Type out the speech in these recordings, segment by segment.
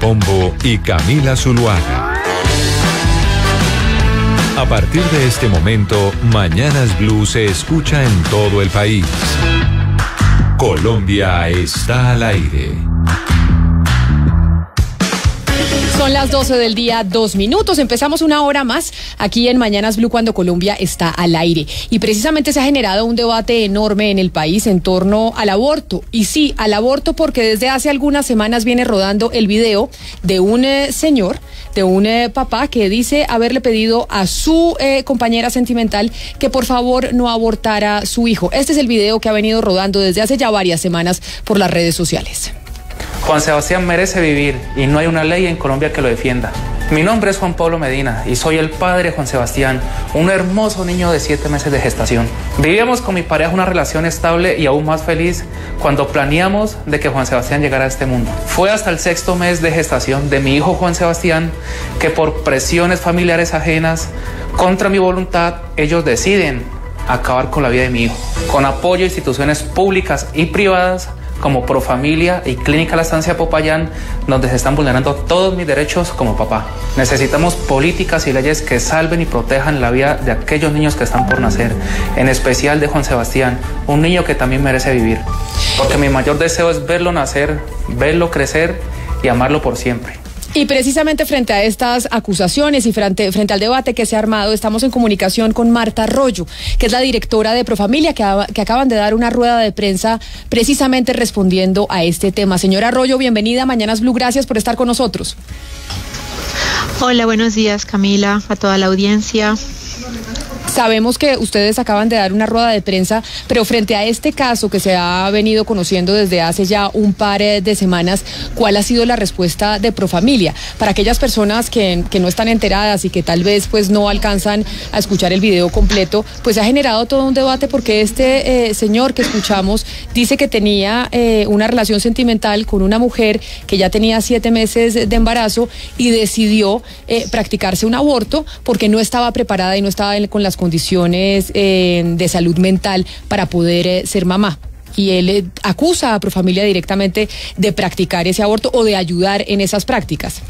Pombo y Camila Zuluaga. A partir de este momento, Mañanas Blue se escucha en todo el país. Colombia está al aire. Son las 12 del día, 2 minutos. Empezamos una hora más aquí en Mañanas Blue cuando Colombia está al aire. Y precisamente se ha generado un debate enorme en el país en torno al aborto. Y sí, al aborto, porque desde hace algunas semanas viene rodando el video de un señor, de un papá que dice haberle pedido a su compañera sentimental que por favor no abortara a su hijo. Este es el video que ha venido rodando desde hace ya varias semanas por las redes sociales. Juan Sebastián merece vivir y no hay una ley en Colombia que lo defienda. Mi nombre es Juan Pablo Medina y soy el padre de Juan Sebastián, un hermoso niño de 7 meses de gestación. Vivíamos con mi pareja una relación estable y aún más feliz cuando planeamos de que Juan Sebastián llegara a este mundo. Fue hasta el 6º mes de gestación de mi hijo Juan Sebastián que por presiones familiares ajenas, contra mi voluntad, ellos deciden acabar con la vida de mi hijo. Con apoyo de instituciones públicas y privadas, como Profamilia y Clínica La Estancia Popayán, donde se están vulnerando todos mis derechos como papá. Necesitamos políticas y leyes que salven y protejan la vida de aquellos niños que están por nacer, en especial de Juan Sebastián, un niño que también merece vivir. Porque mi mayor deseo es verlo nacer, verlo crecer y amarlo por siempre. Y precisamente frente a estas acusaciones y frente al debate que se ha armado, estamos en comunicación con Marta Arroyo, que es la directora de Profamilia, que acaban de dar una rueda de prensa precisamente respondiendo a este tema. Señora Arroyo, bienvenida a Mañanas Blue, gracias por estar con nosotros. Hola, buenos días, Camila, a toda la audiencia. Sabemos que ustedes acaban de dar una rueda de prensa, pero frente a este caso que se ha venido conociendo desde hace ya un par de semanas, ¿cuál ha sido la respuesta de Profamilia? Para aquellas personas que no están enteradas y que tal vez pues no alcanzan a escuchar el video completo, pues ha generado todo un debate porque este señor que escuchamos dice que tenía una relación sentimental con una mujer que ya tenía 7 meses de embarazo y decidió practicarse un aborto porque no estaba preparada y no estaba con las condiciones de salud mental para poder ser mamá. Y él acusa a Profamilia directamente de practicar ese aborto o de ayudar en esas prácticas.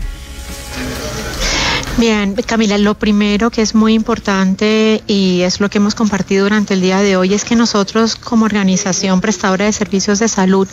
Bien, Camila, lo primero que es muy importante y es lo que hemos compartido durante el día de hoy es que nosotros como organización prestadora de servicios de salud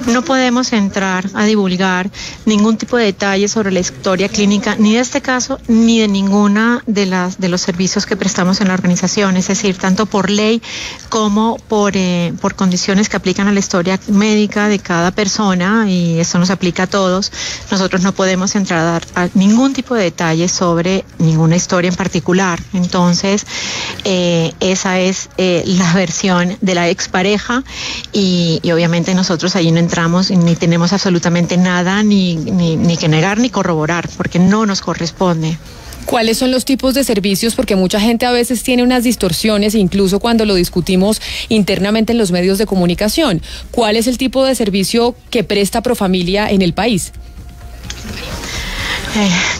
no podemos entrar a divulgar ningún tipo de detalle sobre la historia clínica ni de este caso ni de ninguna de los servicios que prestamos en la organización, es decir, tanto por ley como por condiciones que aplican a la historia médica de cada persona y eso nos aplica a todos. Nosotros no podemos entrar a dar ningún tipo de detalles sobre ninguna historia en particular. Entonces, esa es la versión de la expareja y obviamente nosotros allí no entramos ni tenemos absolutamente nada ni que negar ni corroborar porque no nos corresponde. ¿Cuáles son los tipos de servicios? Porque mucha gente a veces tiene unas distorsiones, incluso cuando lo discutimos internamente en los medios de comunicación. ¿Cuál es el tipo de servicio que presta Profamilia en el país?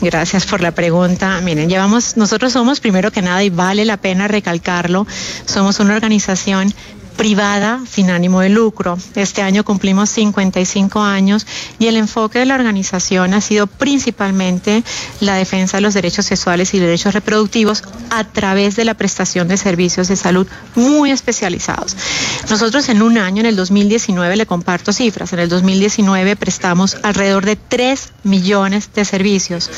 Gracias por la pregunta. Miren, nosotros somos primero que nada, y vale la pena recalcarlo, somos una organización privada sin ánimo de lucro. Este año cumplimos 55 años y el enfoque de la organización ha sido principalmente la defensa de los derechos sexuales y derechos reproductivos a través de la prestación de servicios de salud muy especializados. Nosotros en un año, en el 2019, le comparto cifras, en el 2019 prestamos alrededor de 3 millones de servicios.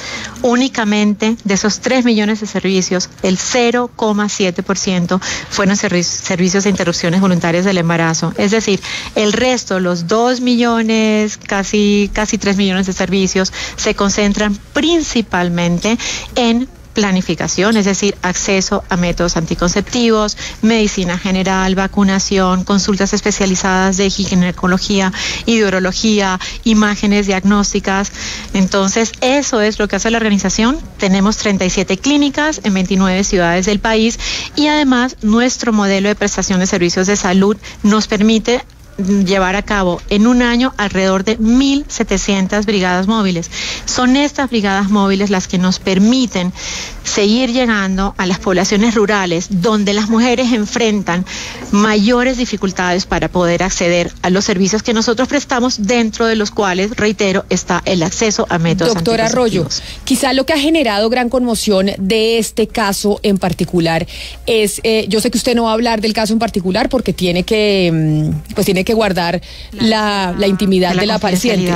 Únicamente de esos 3 millones de servicios, el 0,7% fueron servicios de interrupciones voluntarias del embarazo. Es decir, el resto, los 2 millones, casi 3 millones de servicios, se concentran principalmente en planificación, es decir, acceso a métodos anticonceptivos, medicina general, vacunación, consultas especializadas de ginecología y de urología, imágenes diagnósticas. Entonces, eso es lo que hace la organización. Tenemos 37 clínicas en 29 ciudades del país y además nuestro modelo de prestación de servicios de salud nos permite llevar a cabo en un año alrededor de 1.700 brigadas móviles. Son estas brigadas móviles las que nos permiten seguir llegando a las poblaciones rurales donde las mujeres enfrentan mayores dificultades para poder acceder a los servicios que nosotros prestamos, dentro de los cuales, reitero, está el acceso a métodos Doctora Arroyo, quizá lo que ha generado gran conmoción de este caso en particular es, yo sé que usted no va a hablar del caso en particular porque tiene que guardar la intimidad de la paciente,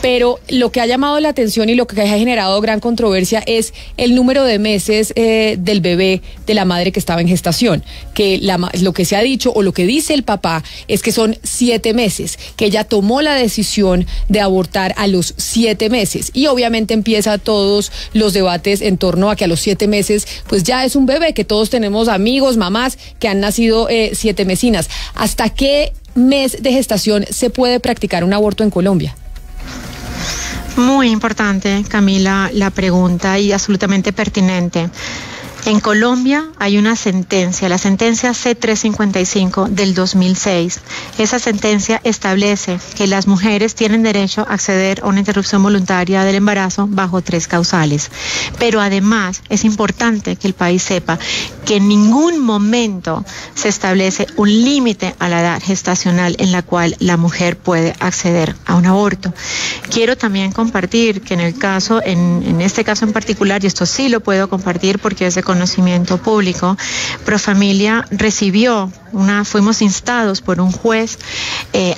pero lo que ha llamado la atención y lo que ha generado gran controversia es el número de meses del bebé de la madre que estaba en gestación, que lo que se ha dicho o lo que dice el papá es que son 7 meses, que ella tomó la decisión de abortar a los 7 meses y obviamente empieza todos los debates en torno a que a los 7 meses pues ya es un bebé, que todos tenemos amigos, mamás que han nacido 7 mesinas. ¿Hasta qué mes de gestación se puede practicar un aborto en Colombia? Muy importante, Camila, la pregunta, y absolutamente pertinente. En Colombia hay una sentencia, la sentencia C355 del 2006. Esa sentencia establece que las mujeres tienen derecho a acceder a una interrupción voluntaria del embarazo bajo 3 causales. Pero además es importante que el país sepa que en ningún momento se establece un límite a la edad gestacional en la cual la mujer puede acceder a un aborto. Quiero también compartir que en este caso en particular, y esto sí lo puedo compartir porque es de conocimiento público, Profamilia fuimos instados por un juez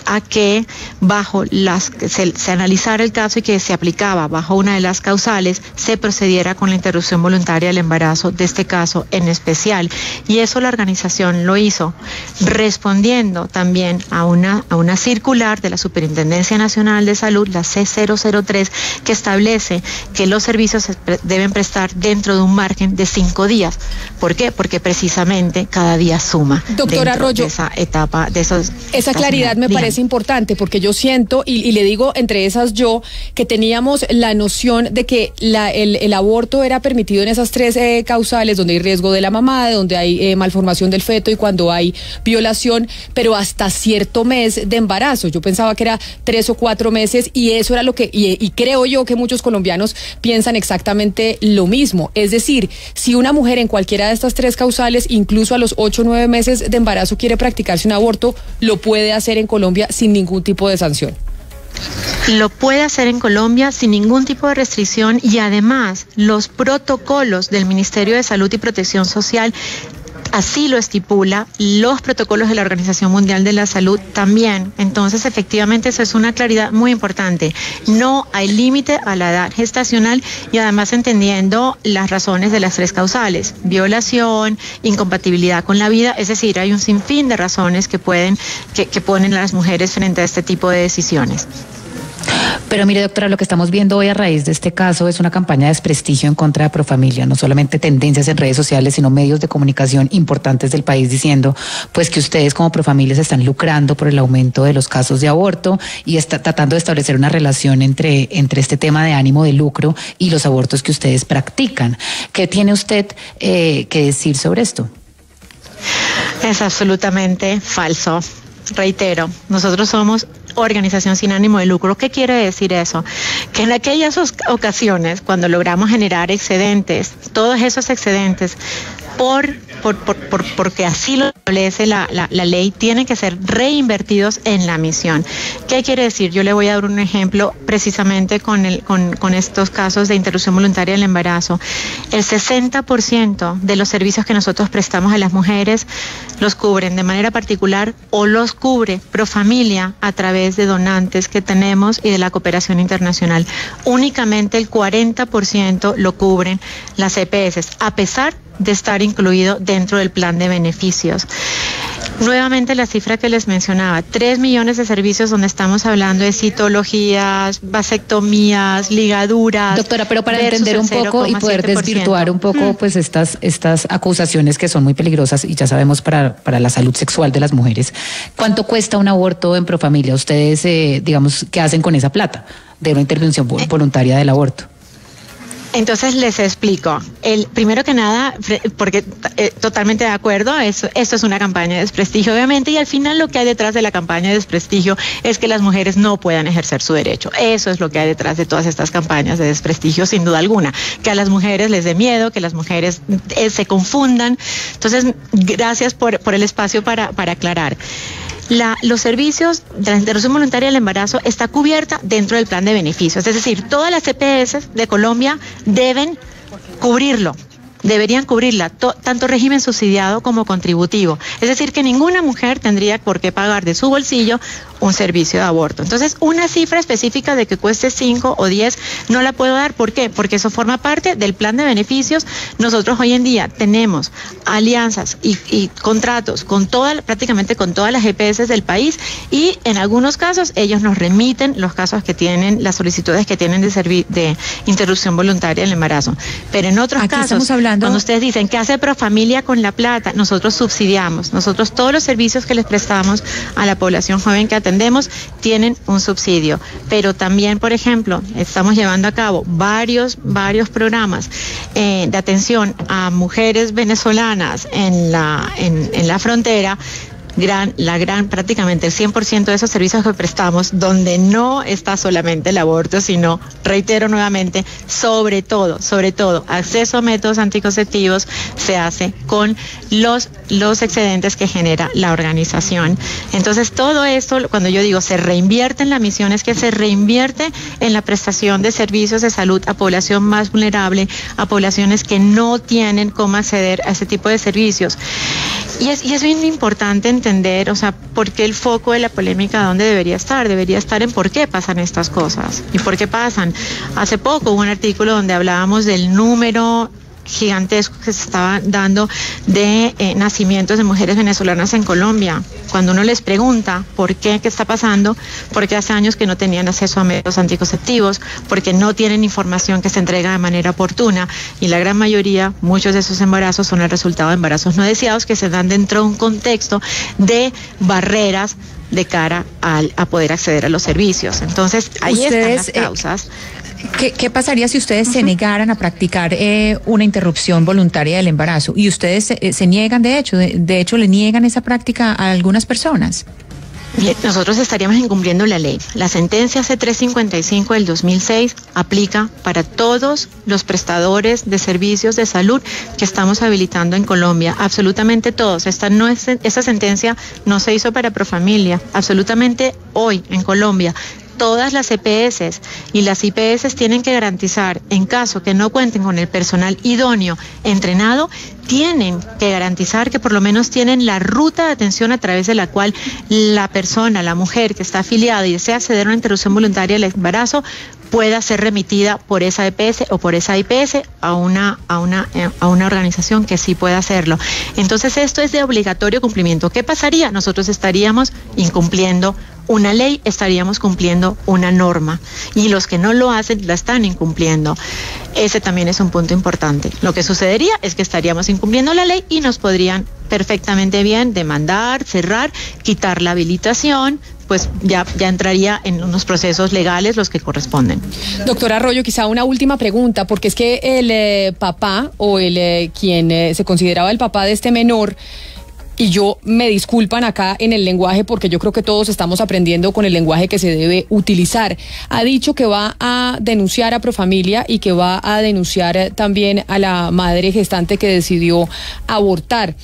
a que se analizara el caso y que se aplicaba bajo una de las causales, se procediera con la interrupción voluntaria del embarazo de este caso en especial. Y eso la organización lo hizo respondiendo también a una circular de la Superintendencia Nacional de Salud, la C003, que establece que los servicios se deben prestar dentro de un margen de 5 días. ¿Por qué? Porque precisamente cada día suma. Doctora Arroyo, de esa etapa, esa claridad me parece importante, porque yo siento, y le digo entre esas yo, que teníamos la noción de que el aborto era permitido en esas 3 causales, donde hay riesgo de la mamá, donde hay malformación del feto y cuando hay violación, pero hasta cierto mes de embarazo. Yo pensaba que era 3 o 4 meses y eso era lo que, y creo yo que muchos colombianos piensan exactamente lo mismo. Es decir, si una mujer en cualquiera de estas 3 causales, incluso a los 8 o 9 meses de embarazo, quiere practicarse un aborto, lo puede hacer en Colombia sin ningún tipo de sanción. Lo puede hacer en Colombia sin ningún tipo de restricción, y además los protocolos del Ministerio de Salud y Protección Social así lo estipula, los protocolos de la Organización Mundial de la Salud también. Entonces, efectivamente, eso es una claridad muy importante. No hay límite a la edad gestacional, y además entendiendo las razones de las 3 causales: violación, incompatibilidad con la vida, es decir, hay un sinfín de razones que ponen a las mujeres frente a este tipo de decisiones. Pero mire, doctora, lo que estamos viendo hoy a raíz de este caso es una campaña de desprestigio en contra de Profamilia, no solamente tendencias en redes sociales, sino medios de comunicación importantes del país diciendo pues que ustedes como Profamilia se están lucrando por el aumento de los casos de aborto y está tratando de establecer una relación entre este tema de ánimo de lucro y los abortos que ustedes practican. ¿Qué tiene usted que decir sobre esto? Es absolutamente falso. Reitero, nosotros somos organización sin ánimo de lucro. ¿Qué quiere decir eso? Que en aquellas ocasiones, cuando logramos generar excedentes, todos esos excedentes, porque así lo establece la ley, tienen que ser reinvertidos en la misión. ¿Qué quiere decir? Yo le voy a dar un ejemplo precisamente con estos casos de interrupción voluntaria del embarazo. El 60% de los servicios que nosotros prestamos a las mujeres los cubren de manera particular o los cubre Profamilia a través de donantes que tenemos y de la cooperación internacional. Únicamente el 40% lo cubren las EPS, a pesar de estar incluido dentro del plan de beneficios. Nuevamente la cifra que les mencionaba, 3 millones de servicios donde estamos hablando de citologías, vasectomías, ligaduras. Doctora, pero para entender un poco y poder desvirtuar un poco pues estas acusaciones que son muy peligrosas y ya sabemos para la salud sexual de las mujeres, ¿cuánto cuesta un aborto en Profamilia? Ustedes, digamos, ¿qué hacen con esa plata de una intervención voluntaria del aborto? Entonces les explico. Primero que nada, porque totalmente de acuerdo, esto es una campaña de desprestigio, obviamente, y al final lo que hay detrás de la campaña de desprestigio es que las mujeres no puedan ejercer su derecho. Eso es lo que hay detrás de todas estas campañas de desprestigio, sin duda alguna. Que a las mujeres les dé miedo, que las mujeres se confundan. Entonces, gracias por el espacio para aclarar. Los servicios de la interrupción voluntaria del embarazo está cubierta dentro del plan de beneficios. Es decir, todas las EPS de Colombia deben cubrirlo. Deberían cubrirla, tanto régimen subsidiado como contributivo. Es decir, que ninguna mujer tendría por qué pagar de su bolsillo un servicio de aborto. Entonces, una cifra específica de que cueste 5 o 10 no la puedo dar. ¿Por qué? Porque eso forma parte del plan de beneficios. Nosotros hoy en día tenemos alianzas y contratos con prácticamente con todas las EPS del país, y en algunos casos ellos nos remiten los casos que tienen, las solicitudes que tienen de interrupción voluntaria del embarazo. Pero en otros casos, cuando ustedes dicen ¿qué hace Profamilia con la plata? Nosotros subsidiamos. Nosotros todos los servicios que les prestamos a la población joven que atendemos tienen un subsidio. Pero también, por ejemplo, estamos llevando a cabo varios programas de atención a mujeres venezolanas en la frontera. Prácticamente el 100% de esos servicios que prestamos, donde no está solamente el aborto, sino, reitero nuevamente, sobre todo, acceso a métodos anticonceptivos se hace con los excedentes que genera la organización. Entonces, todo esto, cuando yo digo se reinvierte en la misión, es que se reinvierte en la prestación de servicios de salud a población más vulnerable, a poblaciones que no tienen cómo acceder a ese tipo de servicios. Y es bien importante entender, o sea, por qué el foco de la polémica, ¿dónde debería estar? Debería estar en por qué pasan estas cosas y por qué pasan. Hace poco hubo un artículo donde hablábamos del número gigantesco que se estaba dando de nacimientos de mujeres venezolanas en Colombia. Cuando uno les pregunta por qué está pasando, porque hace años que no tenían acceso a métodos anticonceptivos, porque no tienen información que se entrega de manera oportuna, y la gran mayoría, muchos de esos embarazos son el resultado de embarazos no deseados que se dan dentro de un contexto de barreras de cara a poder acceder a los servicios. Entonces, ahí están las causas. ¿Qué pasaría si ustedes se negaran a practicar una interrupción voluntaria del embarazo? Y ustedes se niegan, de hecho le niegan esa práctica a algunas personas. Bien, nosotros estaríamos incumpliendo la ley. La sentencia C355 del 2006 aplica para todos los prestadores de servicios de salud que estamos habilitando en Colombia, absolutamente todos. Esta sentencia no se hizo para Profamilia, absolutamente hoy en Colombia. Todas las EPS y las IPS tienen que garantizar, en caso que no cuenten con el personal idóneo, entrenado, tienen que garantizar que por lo menos tienen la ruta de atención a través de la cual la persona, la mujer que está afiliada y desea acceder a una interrupción voluntaria del embarazo, pueda ser remitida por esa EPS o por esa IPS a una organización que sí pueda hacerlo. Entonces, esto es de obligatorio cumplimiento. ¿Qué pasaría? Nosotros estaríamos incumpliendo una ley, estaríamos cumpliendo una norma, y los que no lo hacen la están incumpliendo. Ese también es un punto importante. Lo que sucedería es que estaríamos incumpliendo la ley y nos podrían perfectamente bien demandar, cerrar, quitar la habilitación, pues ya entraría en unos procesos legales los que corresponden. Doctora Arroyo, quizá una última pregunta, porque es que el papá o quien se consideraba el papá de este menor, y yo me disculpan acá en el lenguaje porque yo creo que todos estamos aprendiendo con el lenguaje que se debe utilizar, ha dicho que va a denunciar a Profamilia y que va a denunciar también a la madre gestante que decidió abortar,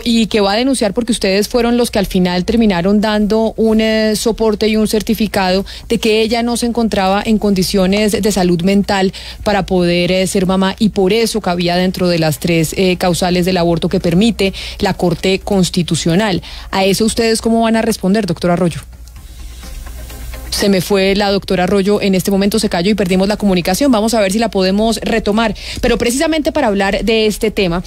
y que va a denunciar porque ustedes fueron los que al final terminaron dando un soporte y un certificado de que ella no se encontraba en condiciones de salud mental para poder ser mamá, y por eso cabía dentro de las 3 causales del aborto que permite la Corte Constitucional. ¿A eso ustedes cómo van a responder, doctora Arroyo? Se me fue la doctora Arroyo, en este momento se cayó y perdimos la comunicación. Vamos a ver si la podemos retomar, pero precisamente para hablar de este tema,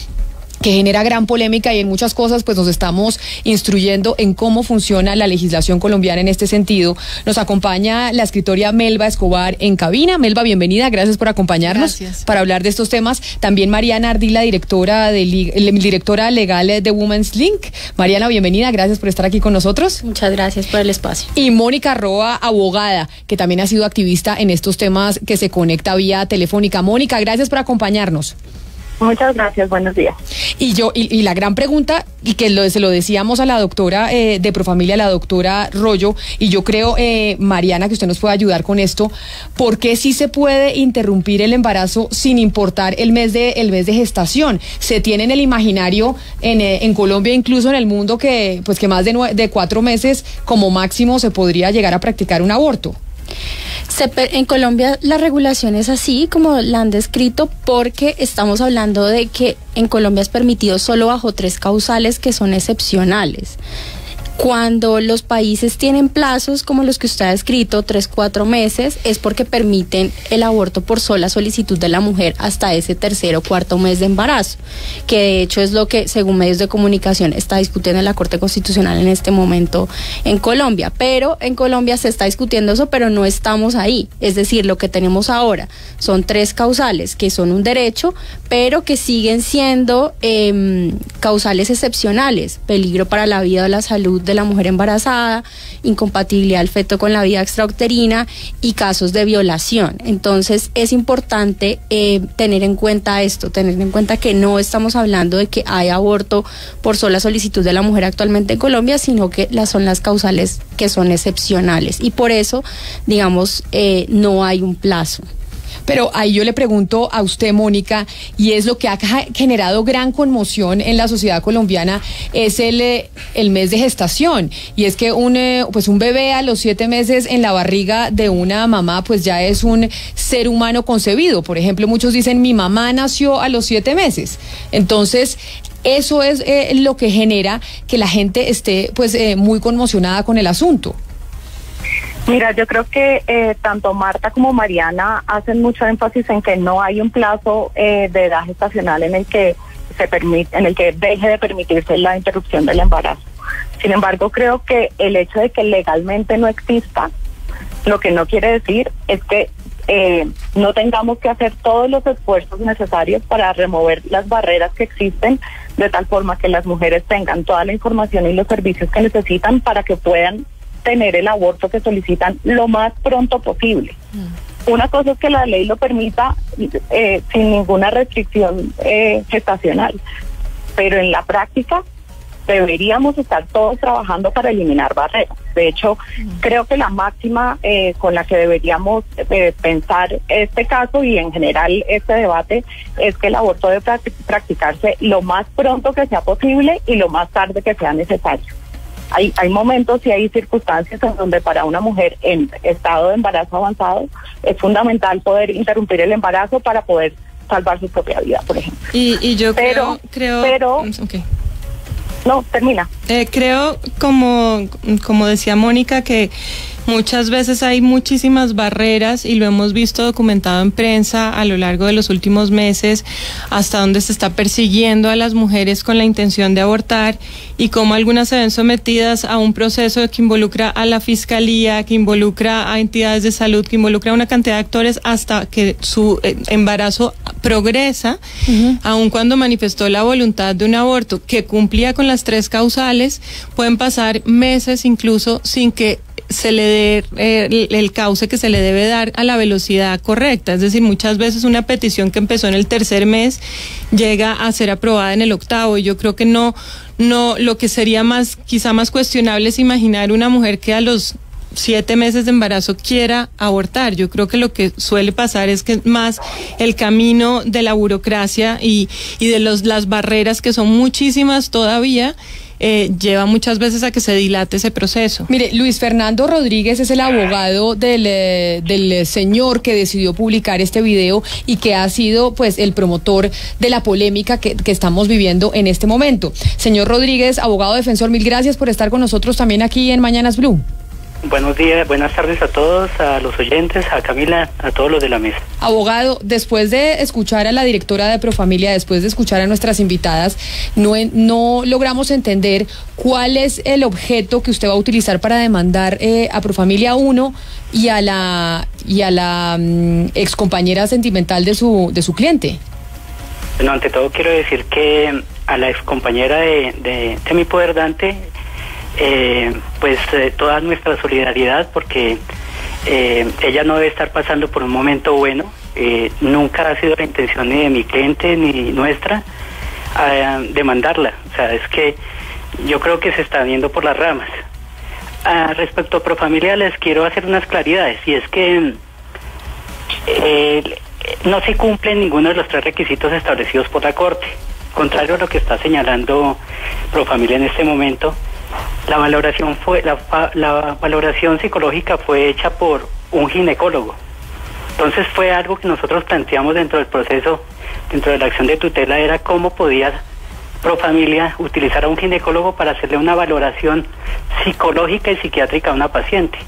que genera gran polémica y en muchas cosas pues nos estamos instruyendo en cómo funciona la legislación colombiana en este sentido. Nos acompaña la escritora Melba Escobar en cabina. Melba, bienvenida, gracias por acompañarnos. Gracias. Para hablar de estos temas. También Mariana Ardila, directora legal de Women's Link. Mariana, bienvenida, gracias por estar aquí con nosotros. Muchas gracias por el espacio. Y Mónica Roa, abogada, que también ha sido activista en estos temas, que se conecta vía telefónica. Mónica, gracias por acompañarnos. Muchas gracias, buenos días. Y la gran pregunta, y que se lo decíamos a la doctora de Profamilia, la doctora Rollo, y yo creo, Mariana, que usted nos puede ayudar con esto, ¿por qué sí se puede interrumpir el embarazo sin importar el mes de gestación? Se tiene en el imaginario en Colombia, incluso en el mundo, que más de 4 meses como máximo se podría llegar a practicar un aborto. En Colombia la regulación es así como la han descrito, porque estamos hablando de que en Colombia es permitido solo bajo 3 causales que son excepcionales. Cuando los países tienen plazos como los que usted ha escrito, 3-4 meses, es porque permiten el aborto por sola solicitud de la mujer hasta ese 3er o 4 mes de embarazo, que de hecho es lo que, según medios de comunicación, está discutiendo en la Corte Constitucional en este momento en Colombia. Pero en Colombia se está discutiendo eso, pero no estamos ahí. Es decir, lo que tenemos ahora son 3 causales que son un derecho, pero que siguen siendo causales excepcionales: peligro para la vida o la salud de la mujer embarazada, incompatibilidad del feto con la vida extrauterina y casos de violación. Entonces es importante tener en cuenta esto, tener en cuenta que no estamos hablando de que hay aborto por sola solicitud de la mujer actualmente en Colombia, sino que son las causales que son excepcionales, y por eso, digamos, no hay un plazo. Pero ahí yo le pregunto a usted, Mónica, y es lo que ha generado gran conmoción en la sociedad colombiana, es el mes de gestación. Y es que un bebé a los 7 meses en la barriga de una mamá, pues ya es un ser humano concebido. Por ejemplo, muchos dicen, mi mamá nació a los 7 meses. Entonces, eso es lo que genera que la gente esté muy conmocionada con el asunto. Mira, yo creo que tanto Marta como Mariana hacen mucho énfasis en que no hay un plazo de edad gestacional en el que deje de permitirse la interrupción del embarazo. Sin embargo, creo que el hecho de que legalmente no exista, lo que no quiere decir es que no tengamos que hacer todos los esfuerzos necesarios para remover las barreras que existen, de tal forma que las mujeres tengan toda la información y los servicios que necesitan para que puedan tener el aborto que solicitan lo más pronto posible. Una cosa es que la ley lo permita sin ninguna restricción gestacional, pero en la práctica deberíamos estar todos trabajando para eliminar barreras. De hecho, creo que la máxima con la que deberíamos pensar este caso y en general este debate es que el aborto debe practicarse lo más pronto que sea posible y lo más tarde que sea necesario. Hay momentos y hay circunstancias en donde para una mujer en estado de embarazo avanzado es fundamental poder interrumpir el embarazo para poder salvar su propia vida, por ejemplo. Y yo creo... Okay. No, termina. Creo, como decía Mónica, que muchas veces hay muchísimas barreras, y lo hemos visto documentado en prensa a lo largo de los últimos meses, hasta donde se está persiguiendo a las mujeres con la intención de abortar, y cómo algunas se ven sometidas a un proceso que involucra a la fiscalía, que involucra a entidades de salud, que involucra a una cantidad de actores hasta que su embarazo progresa, aun cuando manifestó la voluntad de un aborto que cumplía con las 3 causales. Pueden pasar meses incluso sin que se le dé el cauce que se le debe dar a la velocidad correcta. Es decir, muchas veces una petición que empezó en el 3er mes llega a ser aprobada en el 8º, y yo creo que no, lo que sería quizá más cuestionable es imaginar una mujer que a los 7 meses de embarazo quiera abortar. Yo creo que lo que suele pasar es que más el camino de la burocracia y de las barreras, que son muchísimas todavía, lleva muchas veces a que se dilate ese proceso. Mire, Luis Fernando Rodríguez es el abogado del señor que decidió publicar este video y que ha sido el promotor de la polémica que estamos viviendo en este momento. Señor Rodríguez, abogado defensor, mil gracias por estar con nosotros también aquí en Mañanas Blue. Buenos días, buenas tardes a todos, a los oyentes, a Camila, a todos los de la mesa. Abogado, después de escuchar a la directora de Profamilia, después de escuchar a nuestras invitadas, no logramos entender cuál es el objeto que usted va a utilizar para demandar a Profamilia 1 y a la excompañera sentimental de su cliente. Bueno, ante todo quiero decir que a la excompañera de mi poderdante, toda nuestra solidaridad, porque ella no debe estar pasando por un momento bueno. Nunca ha sido la intención ni de mi cliente ni nuestra demandarla. O sea, es que yo creo que se está viendo por las ramas. Respecto a Profamilia, les quiero hacer unas claridades, y es que no se cumplen ninguno de los 3 requisitos establecidos por la Corte. Contrario a lo que está señalando Profamilia en este momento, la valoración psicológica fue hecha por un ginecólogo. Entonces fue algo que nosotros planteamos dentro del proceso, dentro de la acción de tutela, era cómo podía Profamilia utilizar a un ginecólogo para hacerle una valoración psicológica y psiquiátrica a una paciente.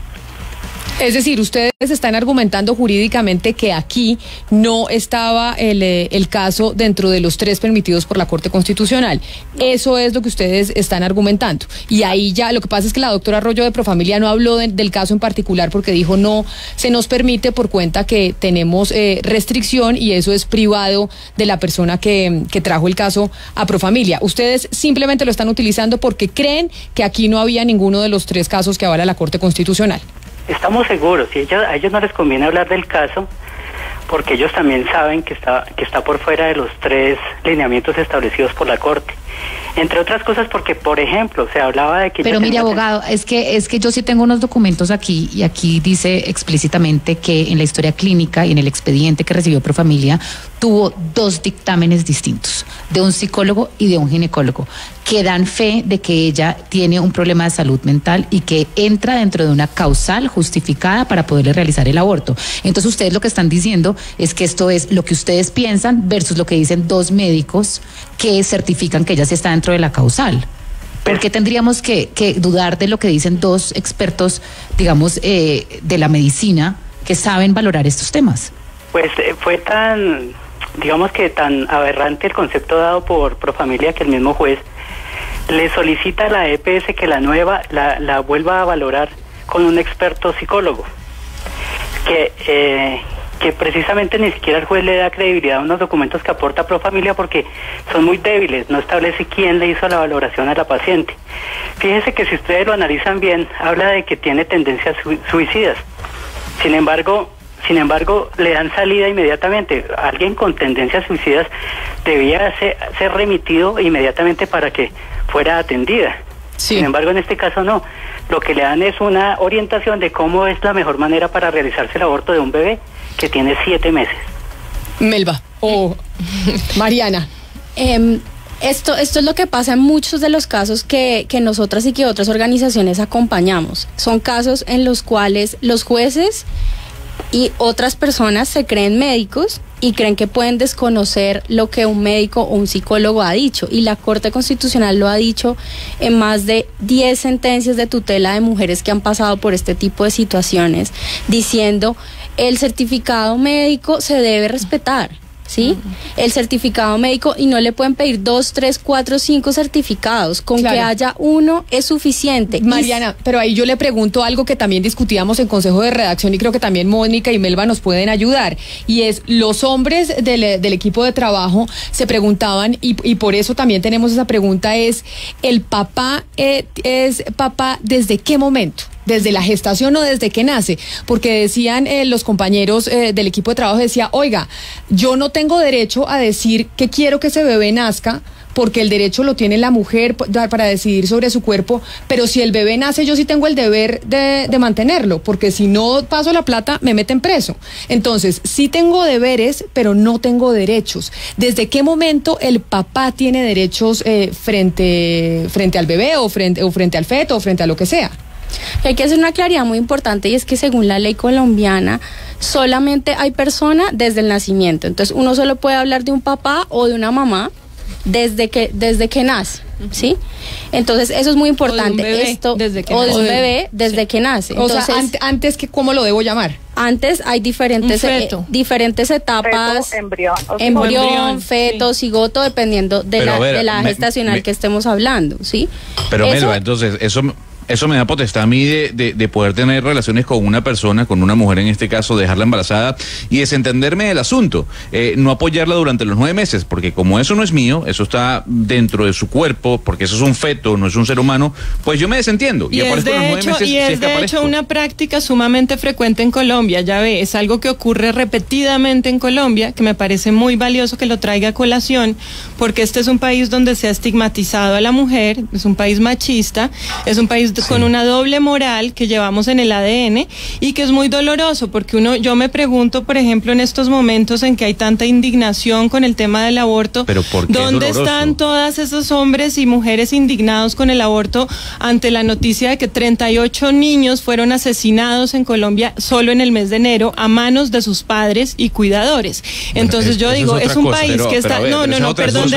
Es decir, ustedes están argumentando jurídicamente que aquí no estaba el caso dentro de los 3 permitidos por la Corte Constitucional. Eso es lo que ustedes están argumentando. Y ahí ya, lo que pasa es que la doctora Arroyo de Profamilia no habló del caso en particular porque dijo no se nos permite por cuenta que tenemos restricción y eso es privado de la persona que trajo el caso a Profamilia. Ustedes simplemente lo están utilizando porque creen que aquí no había ninguno de los 3 casos que avala la Corte Constitucional. Estamos seguros, y a ellos no les conviene hablar del caso, porque ellos también saben que está por fuera de los 3 lineamientos establecidos por la Corte. Entre otras cosas porque, por ejemplo, se hablaba de que... Pero mire, abogado, es que yo sí tengo unos documentos aquí, y aquí dice explícitamente que en la historia clínica y en el expediente que recibió Profamilia tuvo 2 dictámenes distintos, de un psicólogo y de un ginecólogo, que dan fe de que ella tiene un problema de salud mental y que entra dentro de una causal justificada para poderle realizar el aborto. Entonces ustedes lo que están diciendo es que esto es lo que ustedes piensan versus lo que dicen 2 médicos que certifican que ella sí está dentro de la causal. ¿Por qué tendríamos que dudar de lo que dicen 2 expertos, digamos, de la medicina que saben valorar estos temas? Pues fue tan aberrante el concepto dado por Profamilia que el mismo juez le solicita a la EPS que la vuelva a valorar con un experto psicólogo, que precisamente ni siquiera el juez le da credibilidad a unos documentos que aporta Profamilia porque son muy débiles, no establece quién le hizo la valoración a la paciente. Fíjense que si ustedes lo analizan bien, habla de que tiene tendencias suicidas. Sin embargo, le dan salida inmediatamente. Alguien con tendencias suicidas debía ser remitido inmediatamente para que fuera atendida. Sí. Sin embargo, en este caso no. Lo que le dan es una orientación de cómo es la mejor manera para realizarse el aborto de un bebé que tiene 7 meses. Melba o Mariana. Esto es lo que pasa en muchos de los casos que nosotras y que otras organizaciones acompañamos. Son casos en los cuales los jueces y otras personas se creen médicos y creen que pueden desconocer lo que un médico o un psicólogo ha dicho, y la Corte Constitucional lo ha dicho en más de 10 sentencias de tutela de mujeres que han pasado por este tipo de situaciones, diciendo el certificado médico se debe respetar. ¿Sí? El certificado médico, y no le pueden pedir 2, 3, 4, 5 certificados, con claro, que haya uno es suficiente. Mariana, pero ahí yo le pregunto algo que también discutíamos en Consejo de Redacción y creo que también Mónica y Melba nos pueden ayudar, y es los hombres del equipo de trabajo se preguntaban, y por eso también tenemos esa pregunta, es ¿el papá es papá desde qué momento? ¿Desde la gestación o desde que nace? Porque decían los compañeros del equipo de trabajo, decía, oiga, yo no tengo derecho a decir que quiero que ese bebé nazca, porque el derecho lo tiene la mujer para decidir sobre su cuerpo, pero si el bebé nace yo sí tengo el deber de mantenerlo, porque si no paso la plata me meten preso. Entonces, sí tengo deberes, pero no tengo derechos. ¿Desde qué momento el papá tiene derechos frente al bebé o frente al feto o frente a lo que sea? Hay que hacer una claridad muy importante, y es que según la ley colombiana solamente hay persona desde el nacimiento. Entonces uno solo puede hablar de un papá o de una mamá desde que nace. ¿sí? Entonces eso es muy importante. O de un bebé, esto desde que o nace. de un bebé desde que nace. O Entonces, sea, antes que, ¿cómo lo debo llamar? antes hay diferentes etapas, Feto, embrión, feto, sí. cigoto, dependiendo de Pero, a ver, de la gestacional que estemos hablando, ¿sí? Pero Eso- Melba, entonces, eso me da potestad a mí de poder tener relaciones con una persona, con una mujer en este caso, dejarla embarazada y desentenderme del asunto, no apoyarla durante los 9 meses, porque como eso no es mío, eso está dentro de su cuerpo, porque eso es un feto, no es un ser humano, pues yo me desentiendo Y es aparezco a los 9 de hecho, meses y si es es que de aparezco. hecho una práctica sumamente frecuente en Colombia, ya ve, es algo que ocurre repetidamente en Colombia, que me parece muy valioso que lo traiga a colación, porque este es un país donde se ha estigmatizado a la mujer, es un país machista, es un país con una doble moral que llevamos en el ADN y que es muy doloroso, porque yo me pregunto, por ejemplo, en estos momentos en que hay tanta indignación con el tema del aborto, ¿Pero por qué ¿dónde es doloroso? están todos esos hombres y mujeres indignados con el aborto ante la noticia de que 38 niños fueron asesinados en Colombia solo en el mes de enero a manos de sus padres y cuidadores? Entonces yo digo, es un país que está... Perdón,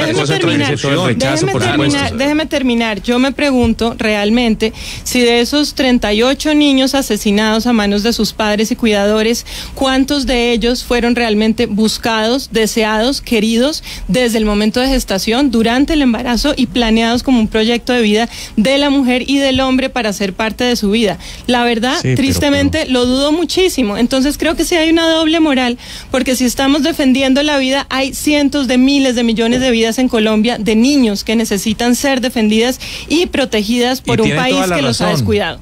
déjeme terminar. Yo me pregunto realmente si de esos 38 niños asesinados a manos de sus padres y cuidadores, ¿cuántos de ellos fueron realmente buscados, deseados, queridos desde el momento de gestación, durante el embarazo y planeados como un proyecto de vida de la mujer y del hombre para ser parte de su vida? La verdad, Sí, tristemente, lo dudo muchísimo. Entonces creo que sí hay una doble moral, porque si estamos defendiendo la vida, hay cientos de miles de millones de vidas en Colombia de niños que necesitan ser defendidas y protegidas por un tiene país toda la que los ha razón. descuidado.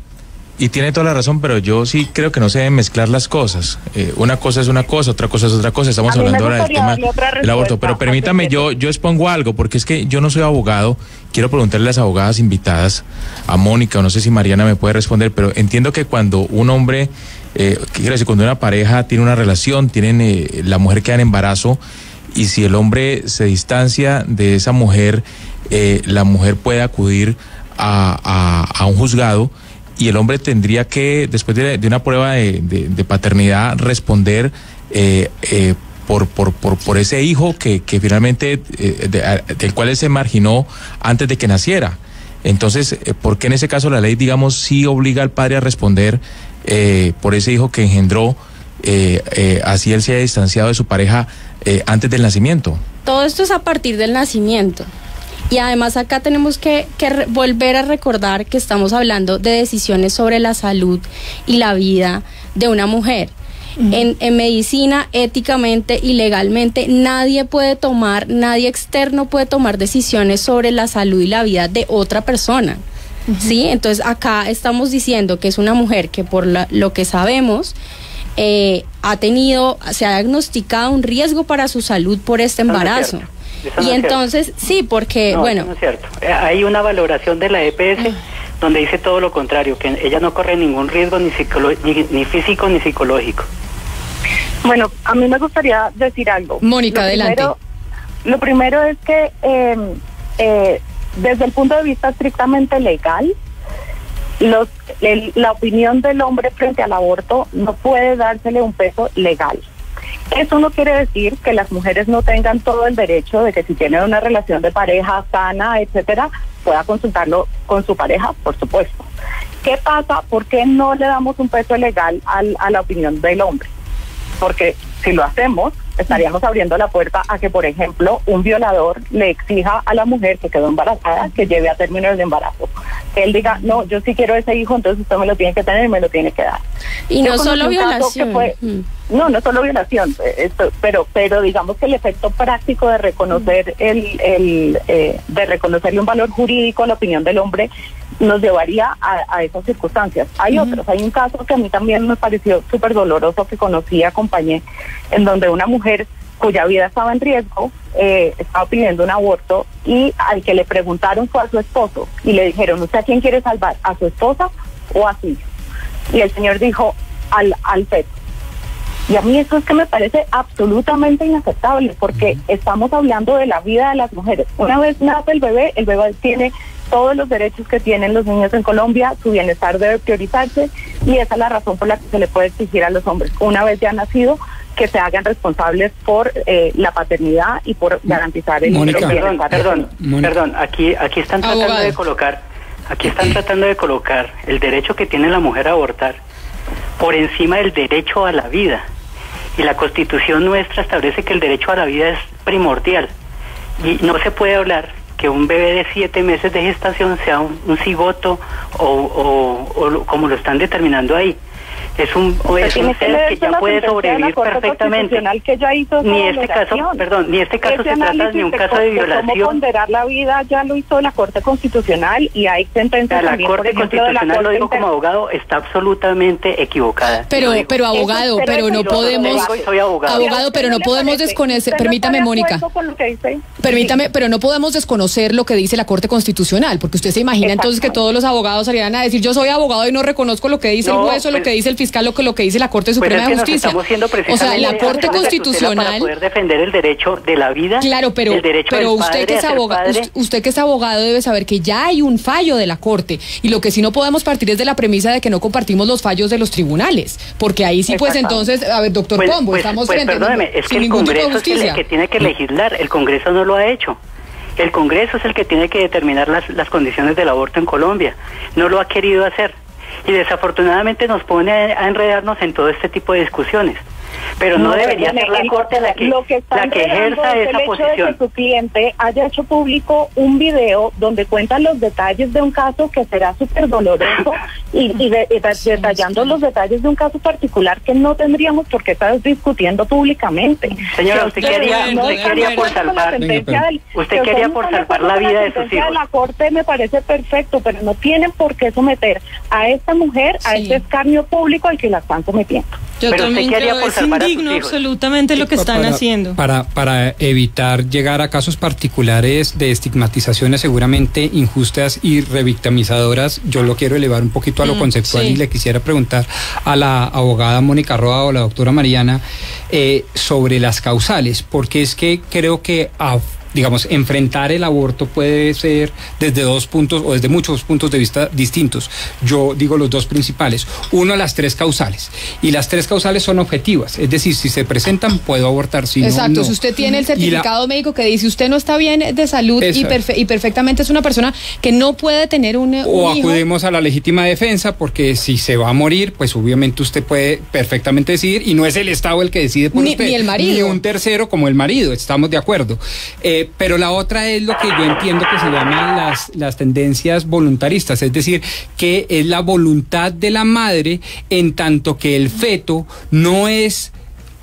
Y tiene toda la razón, pero yo sí creo que no se deben mezclar las cosas. Una cosa es una cosa, otra cosa es otra cosa. Estamos A mí me hablando ahora del gustaría tema darle otra del aborto. respuesta Pero permítame, a tu yo expongo algo, porque es que yo no soy abogado. Quiero preguntarle a las abogadas invitadas, a Mónica, o no sé si Mariana me puede responder, pero entiendo que cuando un hombre, quiero decir, cuando una pareja tiene una relación, la mujer queda en embarazo, y si el hombre se distancia de esa mujer, la mujer puede acudir a un juzgado, y el hombre tendría que, después de una prueba de paternidad, responder por ese hijo que finalmente del cual él se marginó antes de que naciera. Entonces, ¿por qué en ese caso la ley, digamos, sí obliga al padre a responder por ese hijo que engendró, así él se haya distanciado de su pareja antes del nacimiento? Todo esto es a partir del nacimiento. Y además acá tenemos que volver a recordar que estamos hablando de decisiones sobre la salud y la vida de una mujer. En medicina, éticamente y legalmente, nadie externo puede tomar decisiones sobre la salud y la vida de otra persona. ¿Sí? Entonces acá estamos diciendo que es una mujer que por lo que sabemos se ha diagnosticado un riesgo para su salud por este embarazo. Y entonces, sí, porque, bueno... No es cierto. Hay una valoración de la EPS donde dice todo lo contrario, que ella no corre ningún riesgo ni físico ni psicológico. Bueno, a mí me gustaría decir algo. Mónica, adelante. Lo primero es que desde el punto de vista estrictamente legal, la opinión del hombre frente al aborto no puede dársele un peso legal. Eso no quiere decir que las mujeres no tengan todo el derecho de que si tienen una relación de pareja sana, etcétera, pueda consultarlo con su pareja, por supuesto. ¿Qué pasa? ¿Por qué no le damos un peso legal a la opinión del hombre? Porque si lo hacemos, estaríamos abriendo la puerta a que, por ejemplo, un violador le exija a la mujer que quedó embarazada que lleve a término el embarazo. Que él diga, no, yo sí quiero ese hijo, entonces usted me lo tiene que tener y me lo tiene que dar. Y no solo violación. No solo violación, pero digamos que el efecto práctico de reconocer de reconocerle un valor jurídico a la opinión del hombre nos llevaría a esas circunstancias. Hay otros, hay un caso que a mí también me pareció súper doloroso, que conocí, acompañé, en donde una mujer cuya vida estaba en riesgo, estaba pidiendo un aborto, y al que le preguntaron fue a su esposo, y le dijeron, ¿usted a quién quiere salvar? ¿A su esposa o a su hijo? Y el señor dijo, al feto. Y a mí eso es que me parece absolutamente inaceptable, porque estamos hablando de la vida de las mujeres. Una vez nace el bebé tiene todos los derechos que tienen los niños en Colombia, su bienestar debe priorizarse, y esa es la razón por la que se le puede exigir a los hombres. Una vez ya nacido, que se hagan responsables por la paternidad y por garantizar el Perdón, aquí están tratando de colocar, el derecho que tiene la mujer a abortar por encima del derecho a la vida. Y la Constitución nuestra establece que el derecho a la vida es primordial. Y no se puede hablar que un bebé de 7 meses de gestación sea un cigoto o como lo están determinando ahí. Es un ser que ya puede sobrevivir perfectamente. Ni este caso se trata de un caso de violación. Cómo ponderar la vida ya lo hizo la Corte Constitucional y hay sentencias también. La Corte Constitucional, lo digo como abogado, está absolutamente equivocada. Pero abogado, pero no podemos, abogado, pero no podemos desconocer, permítame, Mónica. Permítame, pero no podemos desconocer lo que dice la Corte Constitucional, porque usted se imagina entonces que todos los abogados salieran a decir yo soy abogado y no reconozco lo que dice el juez o lo que dice el fiscal, lo que dice la Corte Suprema de Justicia. O sea, la Corte Constitucional para poder defender el derecho de la vida. Claro, pero usted que es abogado, usted que es abogado debe saber que ya hay un fallo de la Corte y lo que sí no podemos partir es de la premisa de que no compartimos los fallos de los tribunales, porque ahí sí pues entonces, a ver, doctor Pombo, estamos frente perdóneme, es que el Congreso es el que tiene que legislar, el Congreso no lo ha hecho. El Congreso es el que tiene que determinar las condiciones del aborto en Colombia. No lo ha querido hacer. Y desafortunadamente nos pone a enredarnos en todo este tipo de discusiones. Pero no debería ser la Corte la que ejerza esa posición. De que su cliente haya hecho público un video donde cuenta los detalles de un caso que será súper doloroso y detallando los detalles de un caso particular que no tendríamos por qué estar discutiendo públicamente. Señora, usted quería por salvar la vida de sus hijos. La Corte me parece perfecto, pero no tienen por qué someter a esta mujer a ese escarnio público al que la están sometiendo. Yo también creo es indigno absolutamente lo que están haciendo. Para evitar llegar a casos particulares de estigmatizaciones seguramente injustas y revictimizadoras, yo lo quiero elevar un poquito a lo conceptual y le quisiera preguntar a la abogada Mónica Roa o la doctora Mariana sobre las causales, porque es que creo que digamos, enfrentar el aborto puede ser desde 2 puntos o desde muchos puntos de vista distintos. Yo digo los 2 principales. Uno, las 3 causales. Y las 3 causales son objetivas. Es decir, si se presentan, puedo abortar. Si exacto, no. Si usted tiene el certificado médico que dice usted no está bien de salud y perfectamente es una persona que no puede tener un hijo. Acudimos a la legítima defensa, porque si se va a morir, pues obviamente usted puede perfectamente decidir y no es el Estado el que decide por usted. Ni el marido. Ni un tercero como el marido, estamos de acuerdo. Pero la otra es lo que yo entiendo que se llaman las tendencias voluntaristas, es decir, que es la voluntad de la madre en tanto que el feto no es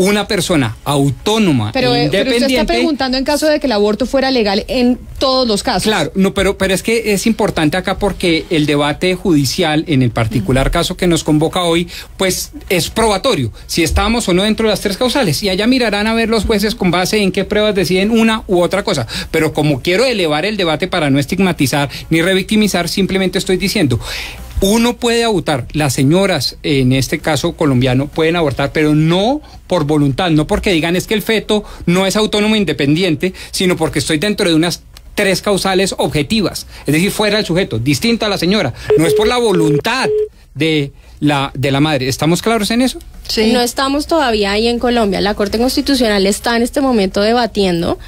una persona autónoma e independiente. Pero usted está preguntando en caso de que el aborto fuera legal en todos los casos. Claro, no, pero es que es importante acá porque el debate judicial en el particular caso que nos convoca hoy, pues es probatorio, si estamos o no dentro de las 3 causales, y allá mirarán a ver los jueces con base en qué pruebas deciden una u otra cosa. Pero como quiero elevar el debate para no estigmatizar ni revictimizar, simplemente estoy diciendo, uno puede abortar, las señoras en este caso colombiano pueden abortar, pero no por voluntad, no porque digan es que el feto no es autónomo e independiente, sino porque estoy dentro de unas 3 causales objetivas, es decir, fuera del sujeto, distinto a la señora, no es por la voluntad de la madre. ¿Estamos claros en eso? Sí. No estamos todavía ahí en Colombia. La Corte Constitucional está en este momento debatiendo,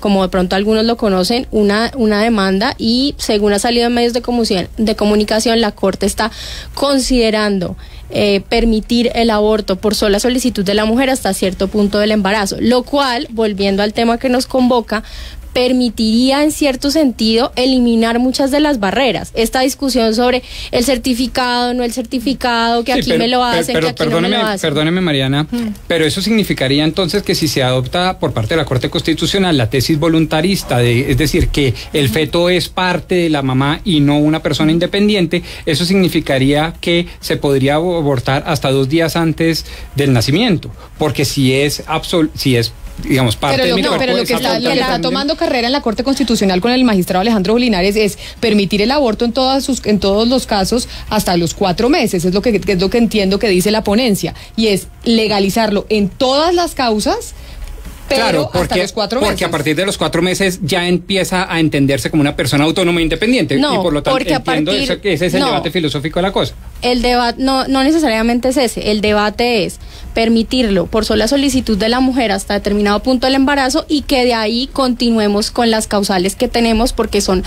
como de pronto algunos lo conocen, una demanda, y según ha salido en medios de comunicación, la Corte está considerando permitir el aborto por sola solicitud de la mujer hasta cierto punto del embarazo, lo cual, volviendo al tema que nos convoca, permitiría en cierto sentido eliminar muchas de las barreras. Esta discusión sobre el certificado, no el certificado, que aquí me lo hacen, que aquí no me lo hacen. Perdóneme, Mariana, pero eso significaría entonces que si se adopta por parte de la Corte Constitucional la tesis voluntarista, es decir, que el feto es parte de la mamá y no una persona independiente, eso significaría que se podría abortar hasta 2 días antes del nacimiento, porque si es digamos, parte de mi cuerpo. Pero lo que está tomando carrera en la Corte Constitucional con el magistrado Alejandro Linares es permitir el aborto en todos los casos hasta los 4 meses, es lo que entiendo que dice la ponencia, y es legalizarlo en todas las causas pero claro, hasta los 4 meses. Porque a partir de los 4 meses ya empieza a entenderse como una persona autónoma e independiente. No, y por lo tanto porque entiendo eso, que ese es el debate filosófico de la cosa. El debate no necesariamente es ese, el debate es permitirlo por sola solicitud de la mujer hasta determinado punto del embarazo y que de ahí continuemos con las causales que tenemos porque son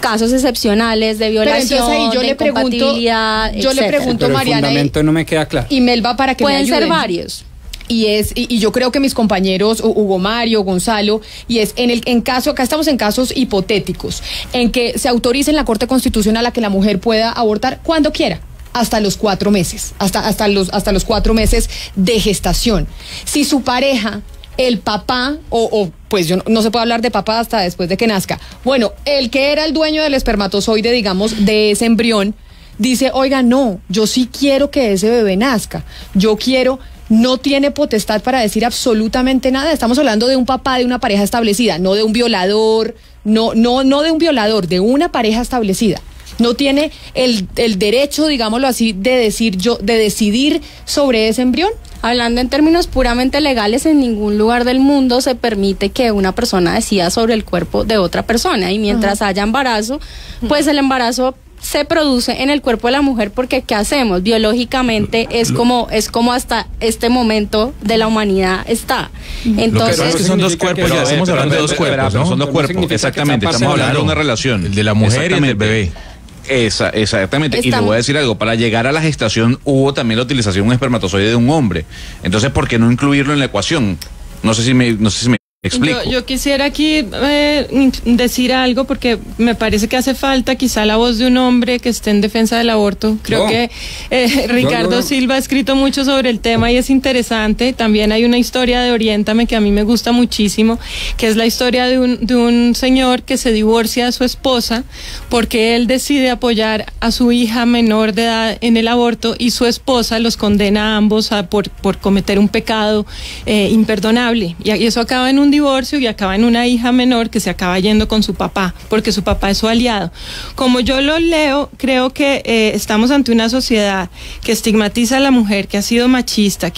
casos excepcionales de violación, ahí yo de le incompatibilidad, yo le pregunto, pero Mariana, el fundamento no me queda claro. Y Melba, para que me ayuden. Pueden ser varios. Y yo creo que mis compañeros Hugo Mario, Gonzalo, y es acá estamos en casos hipotéticos, en que se autorice en la Corte Constitucional a que la mujer pueda abortar cuando quiera, hasta los 4 meses, hasta los 4 meses de gestación. Si su pareja, el papá, pues no se puede hablar de papá hasta después de que nazca. Bueno, el que era el dueño del espermatozoide, digamos, de ese embrión, dice, oiga, no, yo sí quiero que ese bebé nazca. No tiene potestad para decir absolutamente nada. Estamos hablando de un papá de una pareja establecida, no de un violador, no de un violador, de una pareja establecida. No tiene el derecho, digámoslo así, de decidir sobre ese embrión. Hablando en términos puramente legales, en ningún lugar del mundo se permite que una persona decida sobre el cuerpo de otra persona. Y mientras haya embarazo, pues el embarazo se produce en el cuerpo de la mujer porque ¿qué hacemos? Biológicamente es como hasta este momento de la humanidad está. Entonces, lo que pasa es que son dos cuerpos, ya estamos hablando de dos cuerpos, ¿no? Son dos cuerpos, exactamente, estamos hablando de una relación. El de la mujer y el del bebé. Exactamente, y le voy a decir algo, para llegar a la gestación hubo también la utilización de un espermatozoide de un hombre. Entonces, ¿por qué no incluirlo en la ecuación? No sé si me explico. Yo quisiera aquí decir algo porque me parece que hace falta quizá la voz de un hombre que esté en defensa del aborto. Creo que Ricardo Silva ha escrito mucho sobre el tema y es interesante. También hay una historia de Oriéntame que a mí me gusta muchísimo, que es la historia de un señor que se divorcia de su esposa porque él decide apoyar a su hija menor de edad en el aborto y su esposa los condena a ambos por cometer un pecado imperdonable. Y eso acaba en un divorcio y acaba en una hija menor que se acaba yendo con su papá, porque su papá es su aliado. Como yo lo leo, creo que estamos ante una sociedad que estigmatiza a la mujer, que ha sido machista,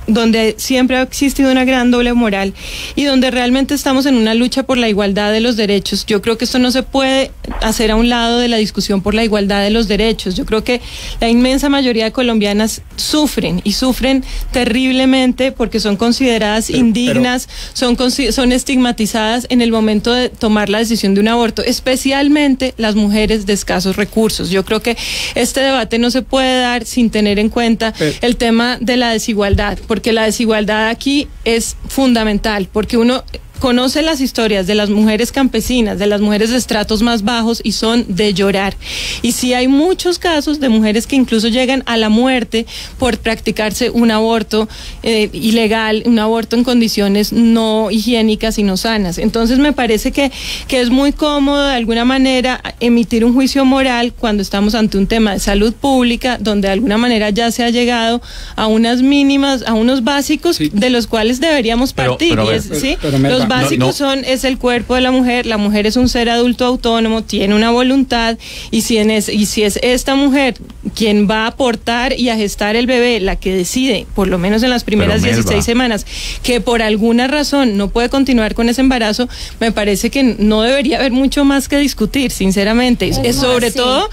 donde siempre ha existido una gran doble moral y donde realmente estamos en una lucha por la igualdad de los derechos. Yo creo que esto no se puede hacer a un lado de la discusión por la igualdad de los derechos. Yo creo que la inmensa mayoría de colombianas sufren y sufren terriblemente porque son consideradas indignas, son estigmatizadas en el momento de tomar la decisión de un aborto, especialmente las mujeres de escasos recursos. Yo creo que este debate no se puede dar sin tener en cuenta el tema de la desigualdad, porque la desigualdad aquí es fundamental, porque uno conoce las historias de las mujeres campesinas, de las mujeres de estratos más bajos y son de llorar. Y sí hay muchos casos de mujeres que incluso llegan a la muerte por practicarse un aborto ilegal, un aborto en condiciones no higiénicas y no sanas. Entonces me parece que es muy cómodo de alguna manera emitir un juicio moral cuando estamos ante un tema de salud pública, donde de alguna manera ya se ha llegado a unas mínimas, a unos básicos de los cuales deberíamos partir. Los básicos es el cuerpo de la mujer es un ser adulto autónomo, tiene una voluntad y si es esta mujer quien va a aportar y a gestar el bebé, la que decide, por lo menos en las primeras 16 semanas, que por alguna razón no puede continuar con ese embarazo, me parece que no debería haber mucho más que discutir, sinceramente. Sobre todo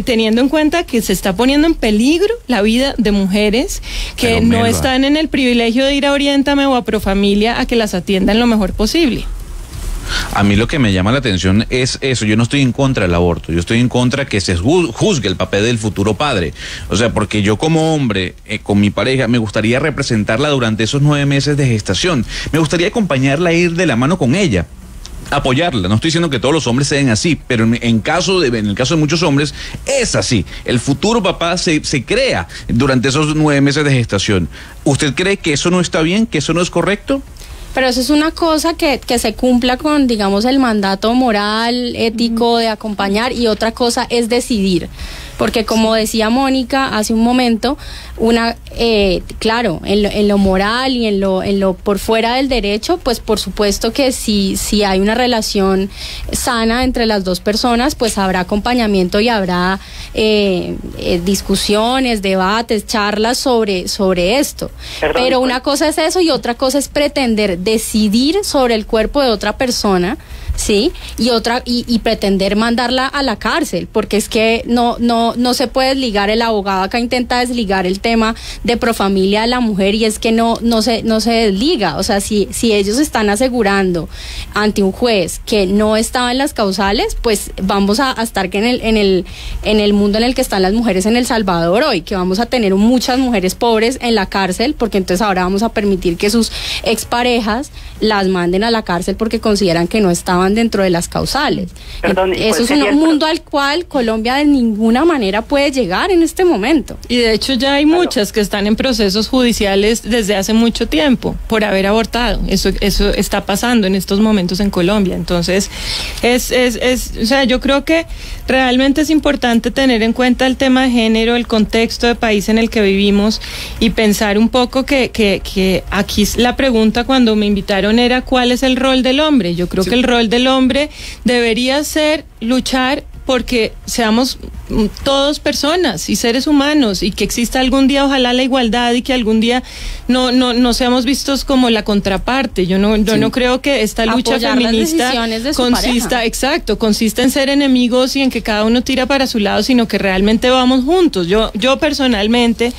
teniendo en cuenta que se está poniendo en peligro la vida de mujeres que no están en el privilegio de ir a Oriéntame o a Profamilia a que las atiendan lo mejor posible. A mí lo que me llama la atención es eso. Yo no estoy en contra del aborto, yo estoy en contra que se juzgue el papel del futuro padre. O sea, porque yo como hombre, con mi pareja, me gustaría representarla durante esos 9 meses de gestación. Me gustaría acompañarla a ir de la mano con ella, apoyarla. No estoy diciendo que todos los hombres sean así, pero en el caso de muchos hombres es así. El futuro papá se crea durante esos 9 meses de gestación. ¿Usted cree que eso no está bien, que eso no es correcto? Pero eso es una cosa que se cumpla con, digamos, el mandato moral, ético de acompañar, y otra cosa es decidir. porque como decía Mónica hace un momento, claro, en lo moral y en lo por fuera del derecho, pues por supuesto que si hay una relación sana entre las dos personas, pues habrá acompañamiento y habrá discusiones, debates, charlas sobre esto. Perdón, pero una cosa es eso y otra cosa es pretender decidir sobre el cuerpo de otra persona, ¿sí? Y pretender mandarla a la cárcel, porque es que no se puede desligar. El abogado acá intenta desligar el tema de Profamilia de la mujer y es que no se desliga. O sea, si ellos están asegurando ante un juez que no estaba en las causales, pues vamos a estar que en el mundo en el que están las mujeres en El Salvador hoy, que vamos a tener muchas mujeres pobres en la cárcel, porque entonces ahora vamos a permitir que sus exparejas las manden a la cárcel porque consideran que no estaban dentro de las causales. Perdón, eso es un mundo al cual Colombia de ninguna manera puede llegar en este momento. Y de hecho ya hay muchas que están en procesos judiciales desde hace mucho tiempo por haber abortado. Eso está pasando en estos momentos en Colombia. Entonces, o sea, yo creo que realmente es importante tener en cuenta el tema de género, el contexto de país en el que vivimos y pensar un poco que aquí la pregunta cuando me invitaron era ¿cuál es el rol del hombre? Yo creo que el rol del hombre debería ser luchar porque seamos todos personas y seres humanos y que exista algún día ojalá la igualdad y que algún día no seamos vistos como la contraparte. Yo no creo que esta lucha apoyar feminista consista en ser enemigos y en que cada uno tira para su lado, sino que realmente vamos juntos. Yo personalmente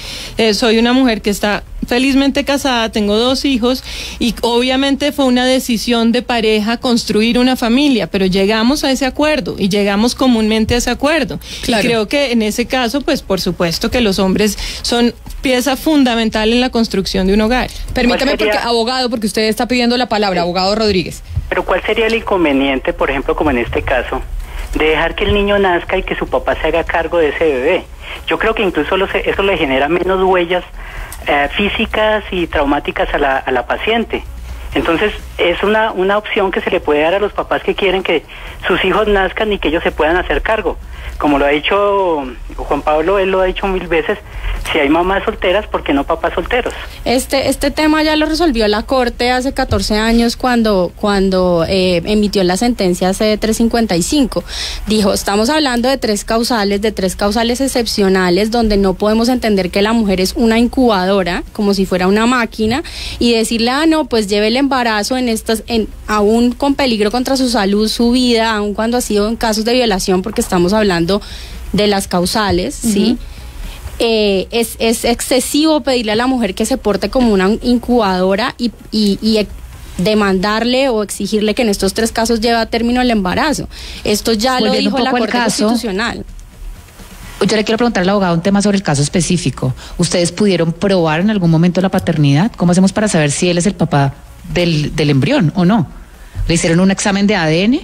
soy una mujer que está felizmente casada, tengo 2 hijos y obviamente fue una decisión de pareja construir una familia, pero llegamos a ese acuerdo y llegamos comúnmente a ese acuerdo. Claro. Y creo que en ese caso, pues por supuesto que los hombres son pieza fundamental en la construcción de un hogar. Permítame, abogado, porque usted está pidiendo la palabra, abogado Rodríguez. Pero ¿cuál sería el inconveniente, por ejemplo, como en este caso, de dejar que el niño nazca y que su papá se haga cargo de ese bebé? Yo creo que incluso eso le genera menos huellas físicas y traumáticas a la paciente. Entonces es una opción que se le puede dar a los papás que quieren que sus hijos nazcan y que ellos se puedan hacer cargo. Como lo ha dicho Juan Pablo, él lo ha dicho 1000 veces, si hay mamás solteras, ¿por qué no papás solteros? Este tema ya lo resolvió la Corte hace 14 años cuando emitió la sentencia C355. Dijo, estamos hablando de 3 causales excepcionales donde no podemos entender que la mujer es una incubadora, como si fuera una máquina, y decirle, no, pues lleve el embarazo aún con peligro contra su salud, su vida, aún cuando ha sido en casos de violación, porque estamos hablando de las causales, ¿sí? Es excesivo pedirle a la mujer que se porte como una incubadora y demandarle o exigirle que en estos 3 casos lleve a término el embarazo. Esto ya lo dijo la Corte Constitucional. Yo le quiero preguntar al abogado un tema sobre el caso específico. ¿Ustedes pudieron probar en algún momento la paternidad? ¿Cómo hacemos para saber si él es el papá del embrión o no? ¿Le hicieron un examen de ADN?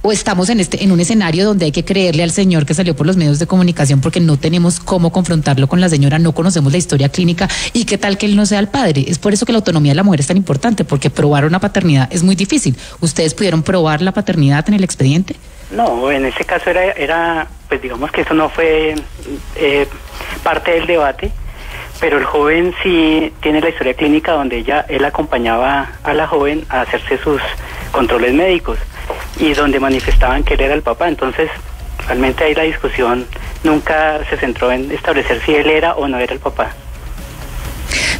¿O estamos en un escenario donde hay que creerle al señor que salió por los medios de comunicación porque no tenemos cómo confrontarlo con la señora, no conocemos la historia clínica y qué tal que él no sea el padre? Es por eso que la autonomía de la mujer es tan importante, porque probar una paternidad es muy difícil. ¿Ustedes pudieron probar la paternidad en el expediente? No, en ese caso era pues digamos que eso no fue parte del debate, pero el joven sí tiene la historia clínica donde él acompañaba a la joven a hacerse sus controles médicos y donde manifestaban que él era el papá. Entonces realmente ahí la discusión nunca se centró en establecer si él era o no era el papá.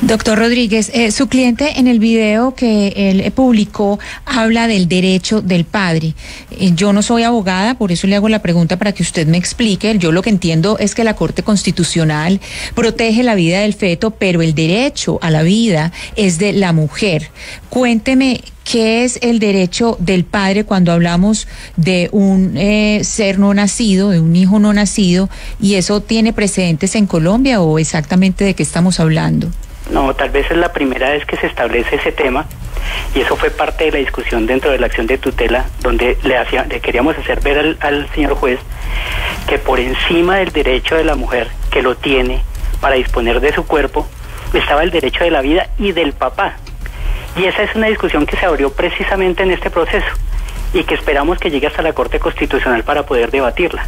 Doctor Rodríguez, su cliente en el video que él publicó habla del derecho del padre. Yo no soy abogada, por eso le hago la pregunta para que usted me explique. Yo lo que entiendo es que la Corte Constitucional protege la vida del feto, pero el derecho a la vida es de la mujer. Cuénteme, ¿qué es el derecho del padre cuando hablamos de un ser no nacido, de un hijo no nacido, y eso tiene precedentes en Colombia o exactamente de qué estamos hablando? No, tal vez es la primera vez que se establece ese tema y eso fue parte de la discusión dentro de la acción de tutela, donde le queríamos hacer ver al señor juez que por encima del derecho de la mujer, que lo tiene para disponer de su cuerpo, estaba el derecho de la vida y del papá. Y esa es una discusión que se abrió precisamente en este proceso y que esperamos que llegue hasta la Corte Constitucional para poder debatirla.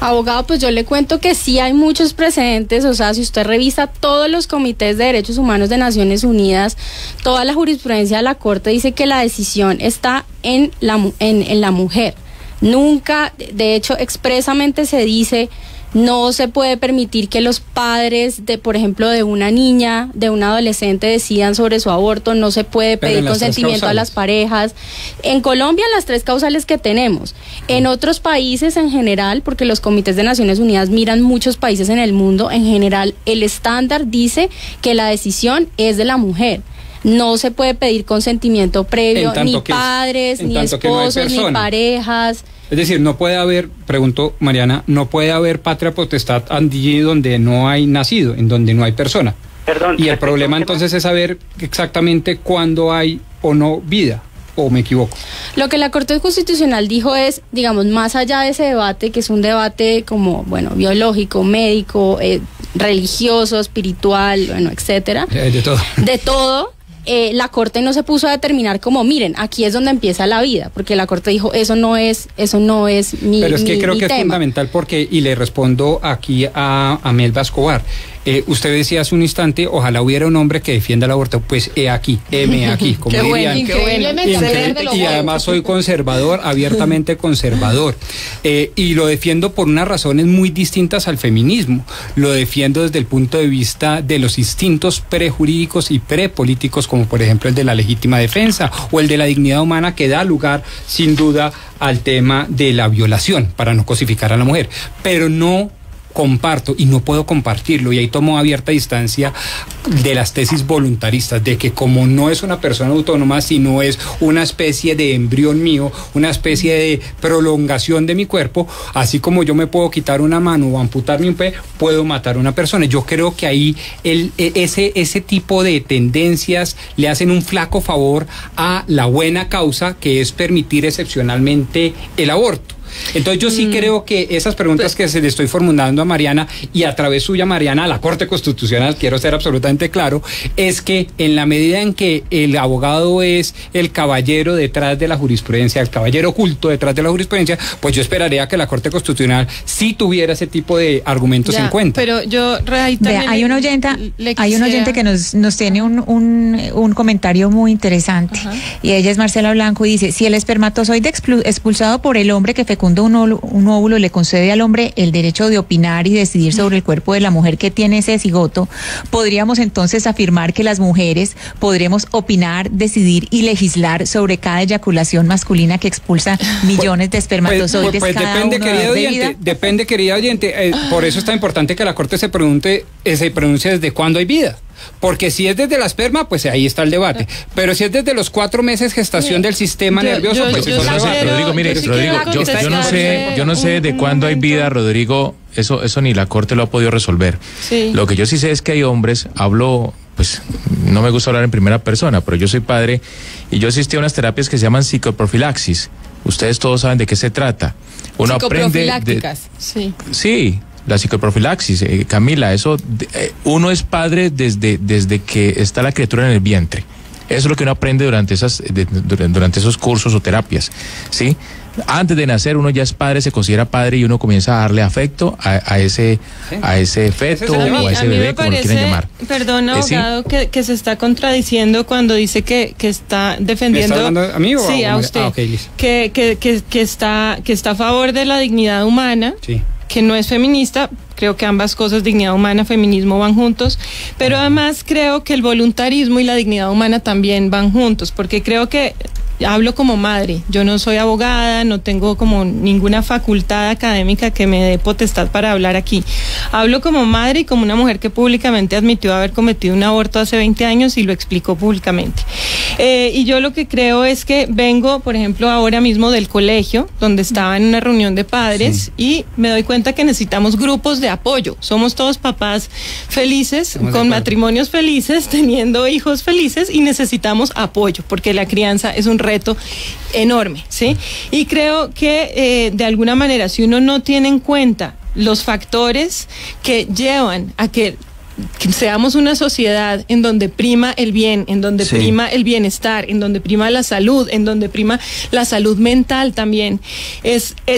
Abogado, pues yo le cuento que sí hay muchos precedentes, o sea, si usted revisa todos los comités de derechos humanos de Naciones Unidas, toda la jurisprudencia de la Corte dice que la decisión está en la mujer. Nunca, de hecho, expresamente se dice, no se puede permitir que los padres de, por ejemplo, de una niña, de un adolescente decidan sobre su aborto, no se puede pedir consentimiento a las parejas. En Colombia, las 3 causales que tenemos. En otros países en general, porque los comités de Naciones Unidas miran muchos países en el mundo, en general el estándar dice que la decisión es de la mujer. No se puede pedir consentimiento previo, ni padres, ni esposos, ni parejas. Es decir, no puede haber, pregunto Mariana, no puede haber patria potestad allí donde no hay nacido, en donde no hay persona. Perdón. Y el problema entonces es saber exactamente cuándo hay o no vida, ¿o me equivoco? Lo que la Corte Constitucional dijo es, digamos, más allá de ese debate, que es un debate como, bueno, biológico, médico, religioso, espiritual, bueno, etcétera. De todo. De todo. La Corte no se puso a determinar como, miren, aquí es donde empieza la vida, porque la Corte dijo, eso no es mi Pero es que creo que tema. Es fundamental porque, y le respondo aquí a Melba Escobar, usted decía hace un instante, ojalá hubiera un hombre que defienda el aborto, pues aquí, como dirían. Y además soy conservador, abiertamente conservador, y lo defiendo por unas razones muy distintas al feminismo. Lo defiendo desde el punto de vista de los instintos prejurídicos y prepolíticos, como por ejemplo el de la legítima defensa o el de la dignidad humana, que da lugar sin duda al tema de la violación, para no cosificar a la mujer, pero no comparto y no puedo compartirlo, y ahí tomo abierta distancia de las tesis voluntaristas, de que como no es una persona autónoma, sino es una especie de embrión mío, una especie de prolongación de mi cuerpo, así como yo me puedo quitar una mano o amputarme un pie, puedo matar a una persona. Yo creo que ahí ese tipo de tendencias le hacen un flaco favor a la buena causa, que es permitir excepcionalmente el aborto. Entonces yo sí creo que esas preguntas que se le estoy formulando a Mariana, y a través suya, Mariana, a la Corte Constitucional, quiero ser absolutamente claro, es que en la medida en que el abogado es el caballero detrás de la jurisprudencia, el caballero oculto detrás de la jurisprudencia, pues yo esperaría que la Corte Constitucional sí tuviera ese tipo de argumentos en cuenta. Pero yo también hay un oyente que nos tiene un comentario muy interesante. Ajá. Y ella es Marcela Blanco, y dice, si el espermatozoide expulsado por el hombre que fecunda un óvulo le concede al hombre el derecho de opinar y decidir sobre el cuerpo de la mujer que tiene ese cigoto, ¿podríamos entonces afirmar que las mujeres podremos opinar, decidir y legislar sobre cada eyaculación masculina que expulsa millones de espermatozoides cada depende, uno querida de oyente, vida? Depende, querida oyente. Por eso está importante que la Corte se pronuncie desde cuándo hay vida. Porque si es desde la esperma, pues ahí está el debate. Pero si es desde los 4 meses gestación del sistema nervioso, pues eso no sé. Rodrigo, yo no sé de cuándo hay vida, Rodrigo. Eso ni la Corte lo ha podido resolver. Sí. Lo que yo sí sé es que hay hombres, pues no me gusta hablar en primera persona, pero yo soy padre y yo asistí a unas terapias que se llaman psicoprofilaxis. Ustedes todos saben de qué se trata. Uno aprende sí. La psicoprofilaxis, Camila, uno es padre desde que está la criatura en el vientre. Eso es lo que uno aprende durante esos cursos o terapias, ¿sí? Antes de nacer uno ya es padre, se considera padre, y uno comienza a darle afecto a ese feto o a ese bebé, como lo quieran llamar. Perdón, abogado, que se está contradiciendo cuando dice que está defendiendo. ¿Me está hablando a mí o a usted? Okay, que está a favor de la dignidad humana. Sí. Que no es feminista. Creo que ambas cosas, dignidad humana, feminismo, van juntos, pero además creo que el voluntarismo y la dignidad humana también van juntos, porque creo que hablo como madre. Yo no soy abogada, no tengo como ninguna facultad académica que me dé potestad para hablar aquí. Hablo como madre y como una mujer que públicamente admitió haber cometido un aborto hace 20 años y lo explicó públicamente. Y yo lo que creo es que vengo, por ejemplo, ahora mismo del colegio, donde estaba en una reunión de padres, y me doy cuenta que necesitamos grupos de apoyo. Somos todos papás felices, con matrimonios felices, teniendo hijos felices, y necesitamos apoyo, porque la crianza es un reto enorme, ¿sí? Y creo que de alguna manera, si uno no tiene en cuenta los factores que llevan a que que seamos una sociedad en donde prima el bien, en donde prima el bienestar, en donde prima la salud, en donde prima la salud mental también.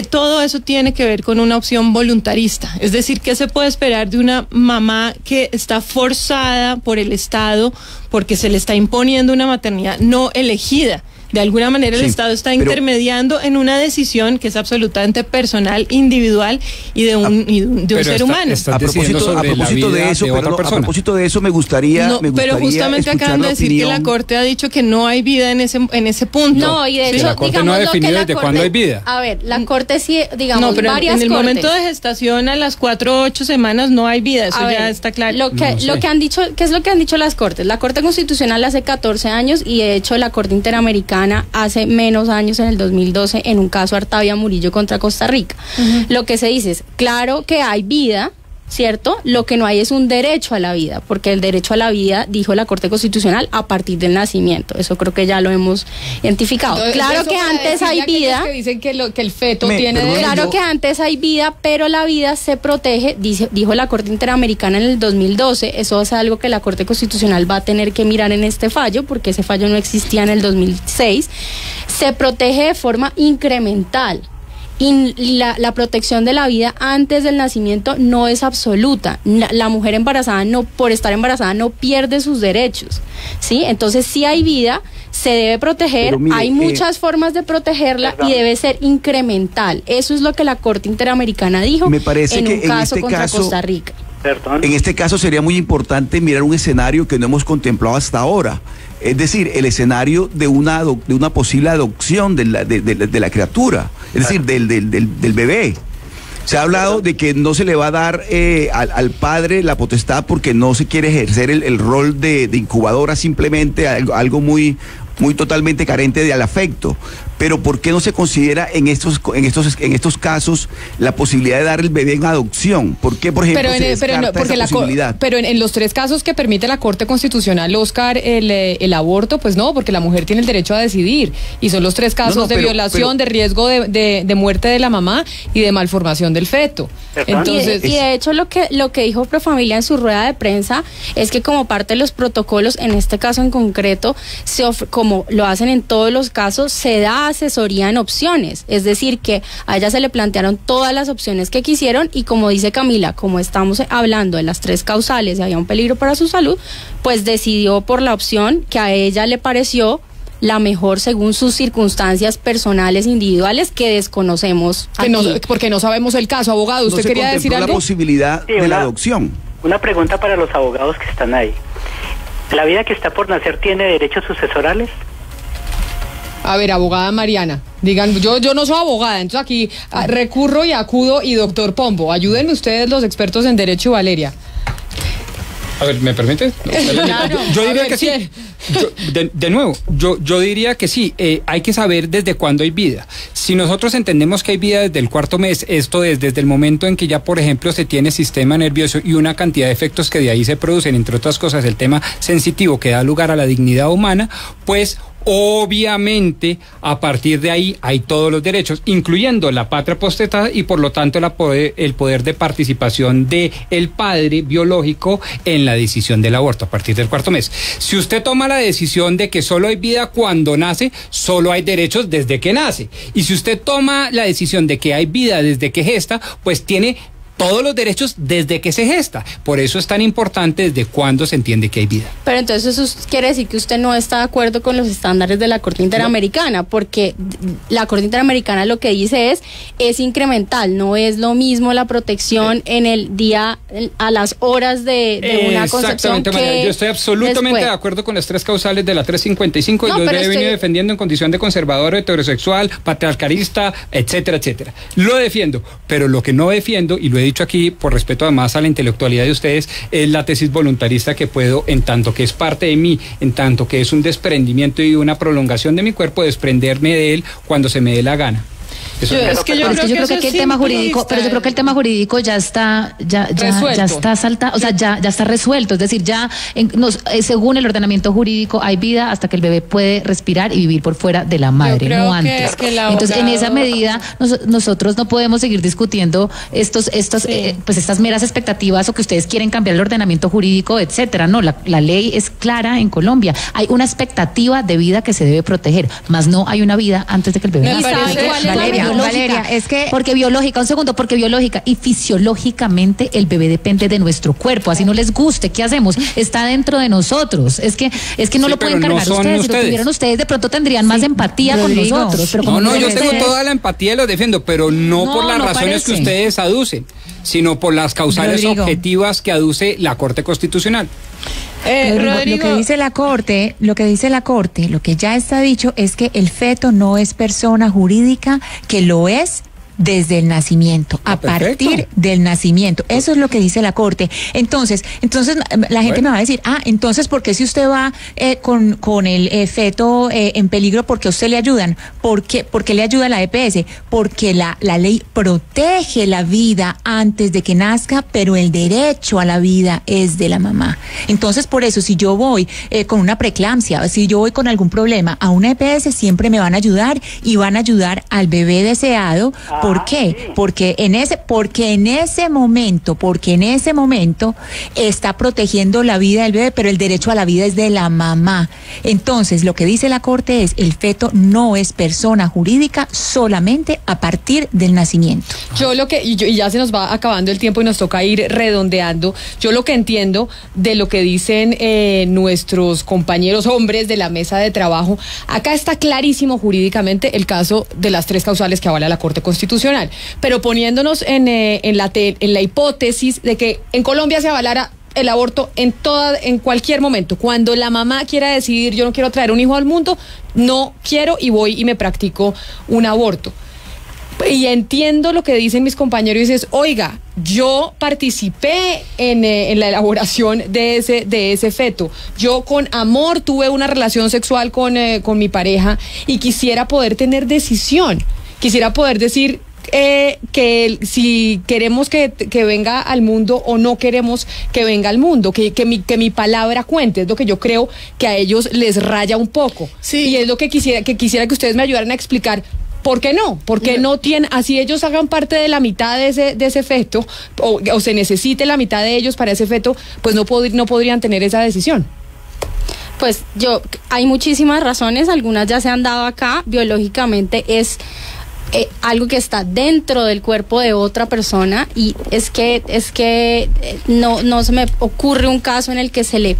Todo eso tiene que ver con una opción voluntarista. Es decir, ¿qué se puede esperar de una mamá que está forzada por el Estado porque se le está imponiendo una maternidad no elegida? De alguna manera el Estado está intermediando en una decisión que es absolutamente personal, individual y de un ser humano. A propósito de eso me gustaría pero justamente acaban de decir que la Corte ha dicho que no hay vida en ese punto. No, y de hecho, la Corte no ha definido desde cuándo hay vida. A ver, la Corte sí, digamos, pero varias en el cortes. momento de gestación a las 4 o 8 semanas no hay vida, eso ya está claro. Lo que han dicho, ¿qué es lo que han dicho las Cortes? La Corte Constitucional hace 14 años y de hecho la Corte Interamericana hace menos años, en el 2012, en un caso Artavia Murillo contra Costa Rica. Lo que se dice es, claro que hay vida, ¿cierto? Lo que no hay es un derecho a la vida, porque el derecho a la vida, dijo la Corte Constitucional, a partir del nacimiento. Eso creo que ya lo hemos identificado. Entonces, claro que antes hay vida. Que dicen que el feto tiene derecho. Claro que antes hay vida, pero la vida se protege, dijo la Corte Interamericana en el 2012. Eso es algo que la Corte Constitucional va a tener que mirar en este fallo, porque ese fallo no existía en el 2006. Se protege de forma incremental. Y la protección de la vida antes del nacimiento no es absoluta. La mujer embarazada, por estar embarazada, no pierde sus derechos, ¿sí? Entonces, si hay vida, se debe proteger. Mire, hay muchas formas de protegerla y debe ser incremental. Eso es lo que la Corte Interamericana dijo. Me parece en que un caso contra Costa Rica. En este caso sería muy importante mirar un escenario que no hemos contemplado hasta ahora. Es decir, el escenario de una posible adopción de la criatura, es decir, del bebé. Se ha hablado de que no se le va a dar al padre la potestad porque no se quiere ejercer el rol de incubadora, simplemente algo muy totalmente carente del afecto. Pero ¿por qué no se considera en estos casos la posibilidad de dar el bebé en adopción? ¿Por qué, por ejemplo, se descarta esa posibilidad? Pero en los 3 casos que permite la Corte Constitucional, Oscar, el aborto, pues no, porque la mujer tiene el derecho a decidir. Y son los 3 casos de violación, de riesgo de muerte de la mamá y de malformación del feto. Entonces, y de hecho lo que dijo Profamilia en su rueda de prensa es que como parte de los protocolos, en este caso en concreto, como lo hacen en todos los casos, se da asesoría en opciones, es decir, que a ella se le plantearon todas las opciones que quisieron y como dice Camila, como estamos hablando de las 3 causales y había un peligro para su salud, pues decidió por la opción que a ella le pareció la mejor según sus circunstancias personales individuales que desconocemos porque no sabemos el caso. Abogado, ¿usted quería decir algo? La posibilidad de la adopción. Una pregunta para los abogados que están ahí. ¿La vida que está por nacer tiene derechos sucesorales? A ver, abogada Mariana, digan, yo no soy abogada, entonces aquí recurro y acudo y doctor Pombo, ayúdenme ustedes los expertos en derecho y Valeria. A ver, ¿me permite? Claro. Yo diría que sí. De nuevo, yo diría que sí. Hay que saber desde cuándo hay vida. Si nosotros entendemos que hay vida desde el 4º mes, esto es desde el momento en que ya, por ejemplo, se tiene sistema nervioso y una cantidad de efectos que de ahí se producen, entre otras cosas, el tema sensitivo que da lugar a la dignidad humana, pues obviamente a partir de ahí hay todos los derechos, incluyendo la patria potestad y por lo tanto el poder de participación de el padre biológico en la decisión del aborto a partir del 4º mes. Si usted toma la decisión de que solo hay vida cuando nace, solo hay derechos desde que nace. Y si usted toma la decisión de que hay vida desde que gesta, pues tiene todos los derechos desde que se gesta. Por eso es tan importante desde cuándo se entiende que hay vida. Pero entonces eso quiere decir que usted no está de acuerdo con los estándares de la Corte Interamericana, porque la Corte Interamericana lo que dice es incremental, no es lo mismo la protección en el día, a las horas de una concepción. Exactamente, María. Yo estoy absolutamente de acuerdo con las 3 causales de la 355 y lo he venido defendiendo en condición de conservador, heterosexual, patriarcalista, etcétera, etcétera. Lo defiendo, pero lo que no defiendo, y lo he dicho aquí por respeto además a la intelectualidad de ustedes, es la tesis voluntarista que puedo, en tanto que es parte de mí, en tanto que es un desprendimiento y una prolongación de mi cuerpo, desprenderme de él cuando se me dé la gana. Eso yo creo que el tema jurídico, pero yo creo que el tema jurídico ya está saltado, o sea, ya está resuelto, es decir, según el ordenamiento jurídico hay vida hasta que el bebé puede respirar y vivir por fuera de la madre, no antes. Entonces, en esa medida nosotros no podemos seguir discutiendo estas meras expectativas o que ustedes quieren cambiar el ordenamiento jurídico, etcétera. No, la ley es clara en Colombia. Hay una expectativa de vida que se debe proteger, más no hay una vida antes de que el bebé nazca. Valeria, es que porque biológica y fisiológicamente el bebé depende de nuestro cuerpo, así no les guste, ¿qué hacemos? Está dentro de nosotros. Es que no lo pueden cargar ustedes. Si lo tuvieran ustedes, de pronto tendrían más empatía con nosotros. Pero yo tengo toda la empatía y lo defiendo, pero no por las razones que ustedes aducen, sino por las causales objetivas que aduce la Corte Constitucional. Lo que dice la Corte, lo que ya está dicho es que el feto no es persona jurídica, que lo es desde el nacimiento, a partir del nacimiento. Eso es lo que dice la Corte. Entonces la gente me va a decir, entonces, ¿por qué si usted va con el feto en peligro, por qué a usted le ayudan? ¿Por qué le ayuda la EPS? Porque la ley protege la vida antes de que nazca, pero el derecho a la vida es de la mamá. Entonces, por eso, si yo voy con una preeclampsia, si yo voy con algún problema a una EPS, siempre me van a ayudar y van a ayudar al bebé deseado. ¿Por qué? Porque en ese momento está protegiendo la vida del bebé, pero el derecho a la vida es de la mamá. Entonces, lo que dice la Corte es, el feto no es persona jurídica solamente a partir del nacimiento. Y ya se nos va acabando el tiempo y nos toca ir redondeando. Yo lo que entiendo de lo que dicen nuestros compañeros hombres de la mesa de trabajo, acá está clarísimo jurídicamente el caso de las 3 causales que avala la Corte Constitucional. Pero poniéndonos en la hipótesis de que en Colombia se avalara el aborto en cualquier momento, cuando la mamá quiera decidir, yo no quiero traer un hijo al mundo, no quiero y voy y me practico un aborto. Y entiendo lo que dicen mis compañeros y dices, oiga, yo participé en la elaboración de ese feto. Yo con amor tuve una relación sexual con mi pareja y quisiera poder tener decisión. Quisiera poder decir que si queremos que venga al mundo o no queremos que venga al mundo, que mi palabra cuente. Es lo que yo creo que a ellos les raya un poco. Sí. Y es lo que quisiera que ustedes me ayudaran a explicar. ¿Por qué no? Porque no tienen, así ellos hagan parte de la mitad de ese feto, o se necesite la mitad de ellos para ese feto, pues no podrían tener esa decisión. Pues hay muchísimas razones, algunas ya se han dado acá. Biológicamente es algo que está dentro del cuerpo de otra persona, y es que no se me ocurre un caso en el que se le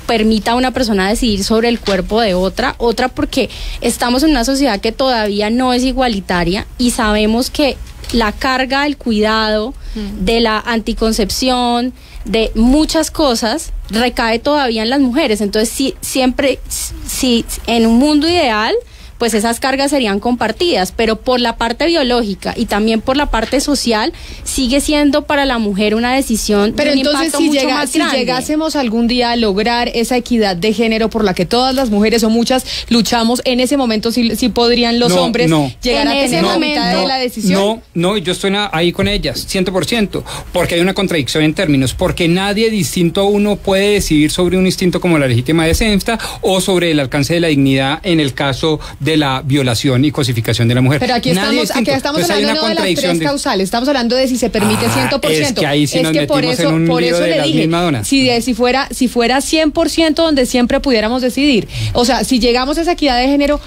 permita a una persona decidir sobre el cuerpo de otra, porque estamos en una sociedad que todavía no es igualitaria y sabemos que la carga del cuidado, de la anticoncepción, de muchas cosas, recae todavía en las mujeres. Entonces, si en un mundo ideal, pues esas cargas serían compartidas, pero por la parte biológica y también por la parte social sigue siendo para la mujer una decisión. Pero de un entonces impacto mucho más grande. Si llegásemos algún día a lograr esa equidad de género por la que todas las mujeres o muchas luchamos, en ese momento sí podrían los hombres llegar a tener la mitad de la decisión. No, yo estoy ahí con ellas, 100%, porque hay una contradicción en términos, porque nadie distinto a uno puede decidir sobre un instinto como la legítima defensa o sobre el alcance de la dignidad en el caso de la violación y cosificación de la mujer. Pero aquí estamos hablando no de las 3 causales, estamos hablando de si se permite 100%. Es que ahí sí nos metimos en un lío de gas mil Madonas. Si fuera 100% donde siempre pudiéramos decidir. O sea, si llegamos a esa equidad de género,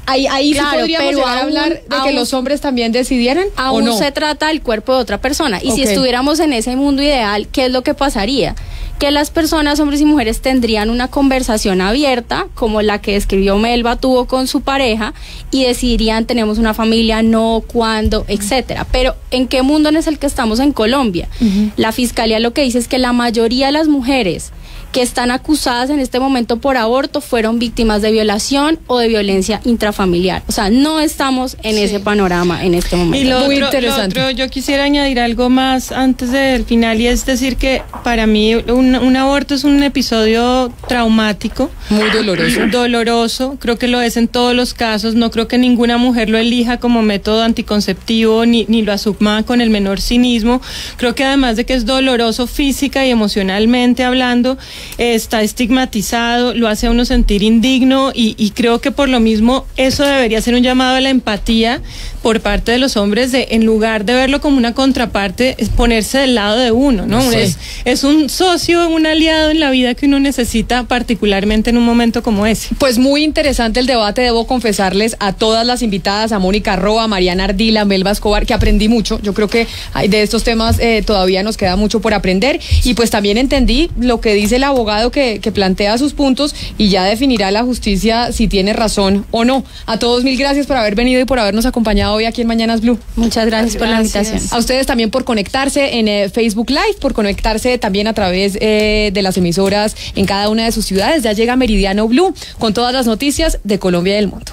ahí claro, sí podríamos llegar a hablar de que los hombres también decidieran, aún ¿o no? Se trata del cuerpo de otra persona. Y si estuviéramos en ese mundo ideal, ¿qué es lo que pasaría? Que las personas, hombres y mujeres, tendrían una conversación abierta, como la que describió Melba tuvo con su pareja, y decidirían, tenemos una familia, no, cuándo, etcétera. Pero ¿en qué mundo es el que estamos en Colombia? La Fiscalía lo que dice es que la mayoría de las mujeres que están acusadas en este momento por aborto fueron víctimas de violación o de violencia intrafamiliar. O sea, no estamos en ese panorama en este momento. Y lo Muy otro, interesante. yo quisiera añadir algo más antes del final, y es decir que para mí un aborto es un episodio traumático. Muy doloroso. Doloroso, creo que lo es en todos los casos. No creo que ninguna mujer lo elija como método anticonceptivo ni lo asuma con el menor cinismo. Creo que además de que es doloroso física y emocionalmente hablando, está estigmatizado, lo hace a uno sentir indigno y creo que por lo mismo eso debería ser un llamado a la empatía por parte de los hombres, de en lugar de verlo como una contraparte, es ponerse del lado de uno, ¿no? Sí. Es un socio, un aliado en la vida que uno necesita, particularmente en un momento como ese. Pues muy interesante el debate, debo confesarles a todas las invitadas, a Mónica Roa, a Mariana Ardila, a Melba Escobar, que aprendí mucho. Yo creo que de estos temas todavía nos queda mucho por aprender, y pues también entendí lo que dice el abogado que plantea sus puntos, y ya definirá la justicia si tiene razón o no. A todos mil gracias por haber venido y por habernos acompañado hoy aquí en Mañanas Blue. Muchas gracias por la invitación. A ustedes también por conectarse en Facebook Live, por conectarse también a través de las emisoras en cada una de sus ciudades. Ya llega Meridiano Blue con todas las noticias de Colombia y del mundo.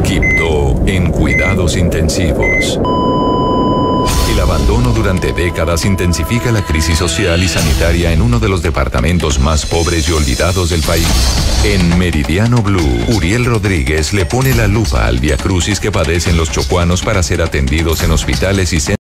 Quibdó en cuidados intensivos. El abandono durante décadas intensifica la crisis social y sanitaria en uno de los departamentos más pobres y olvidados del país. En Meridiano Blue, Uriel Rodríguez le pone la lupa al viacrucis que padecen los chocuanos para ser atendidos en hospitales y centros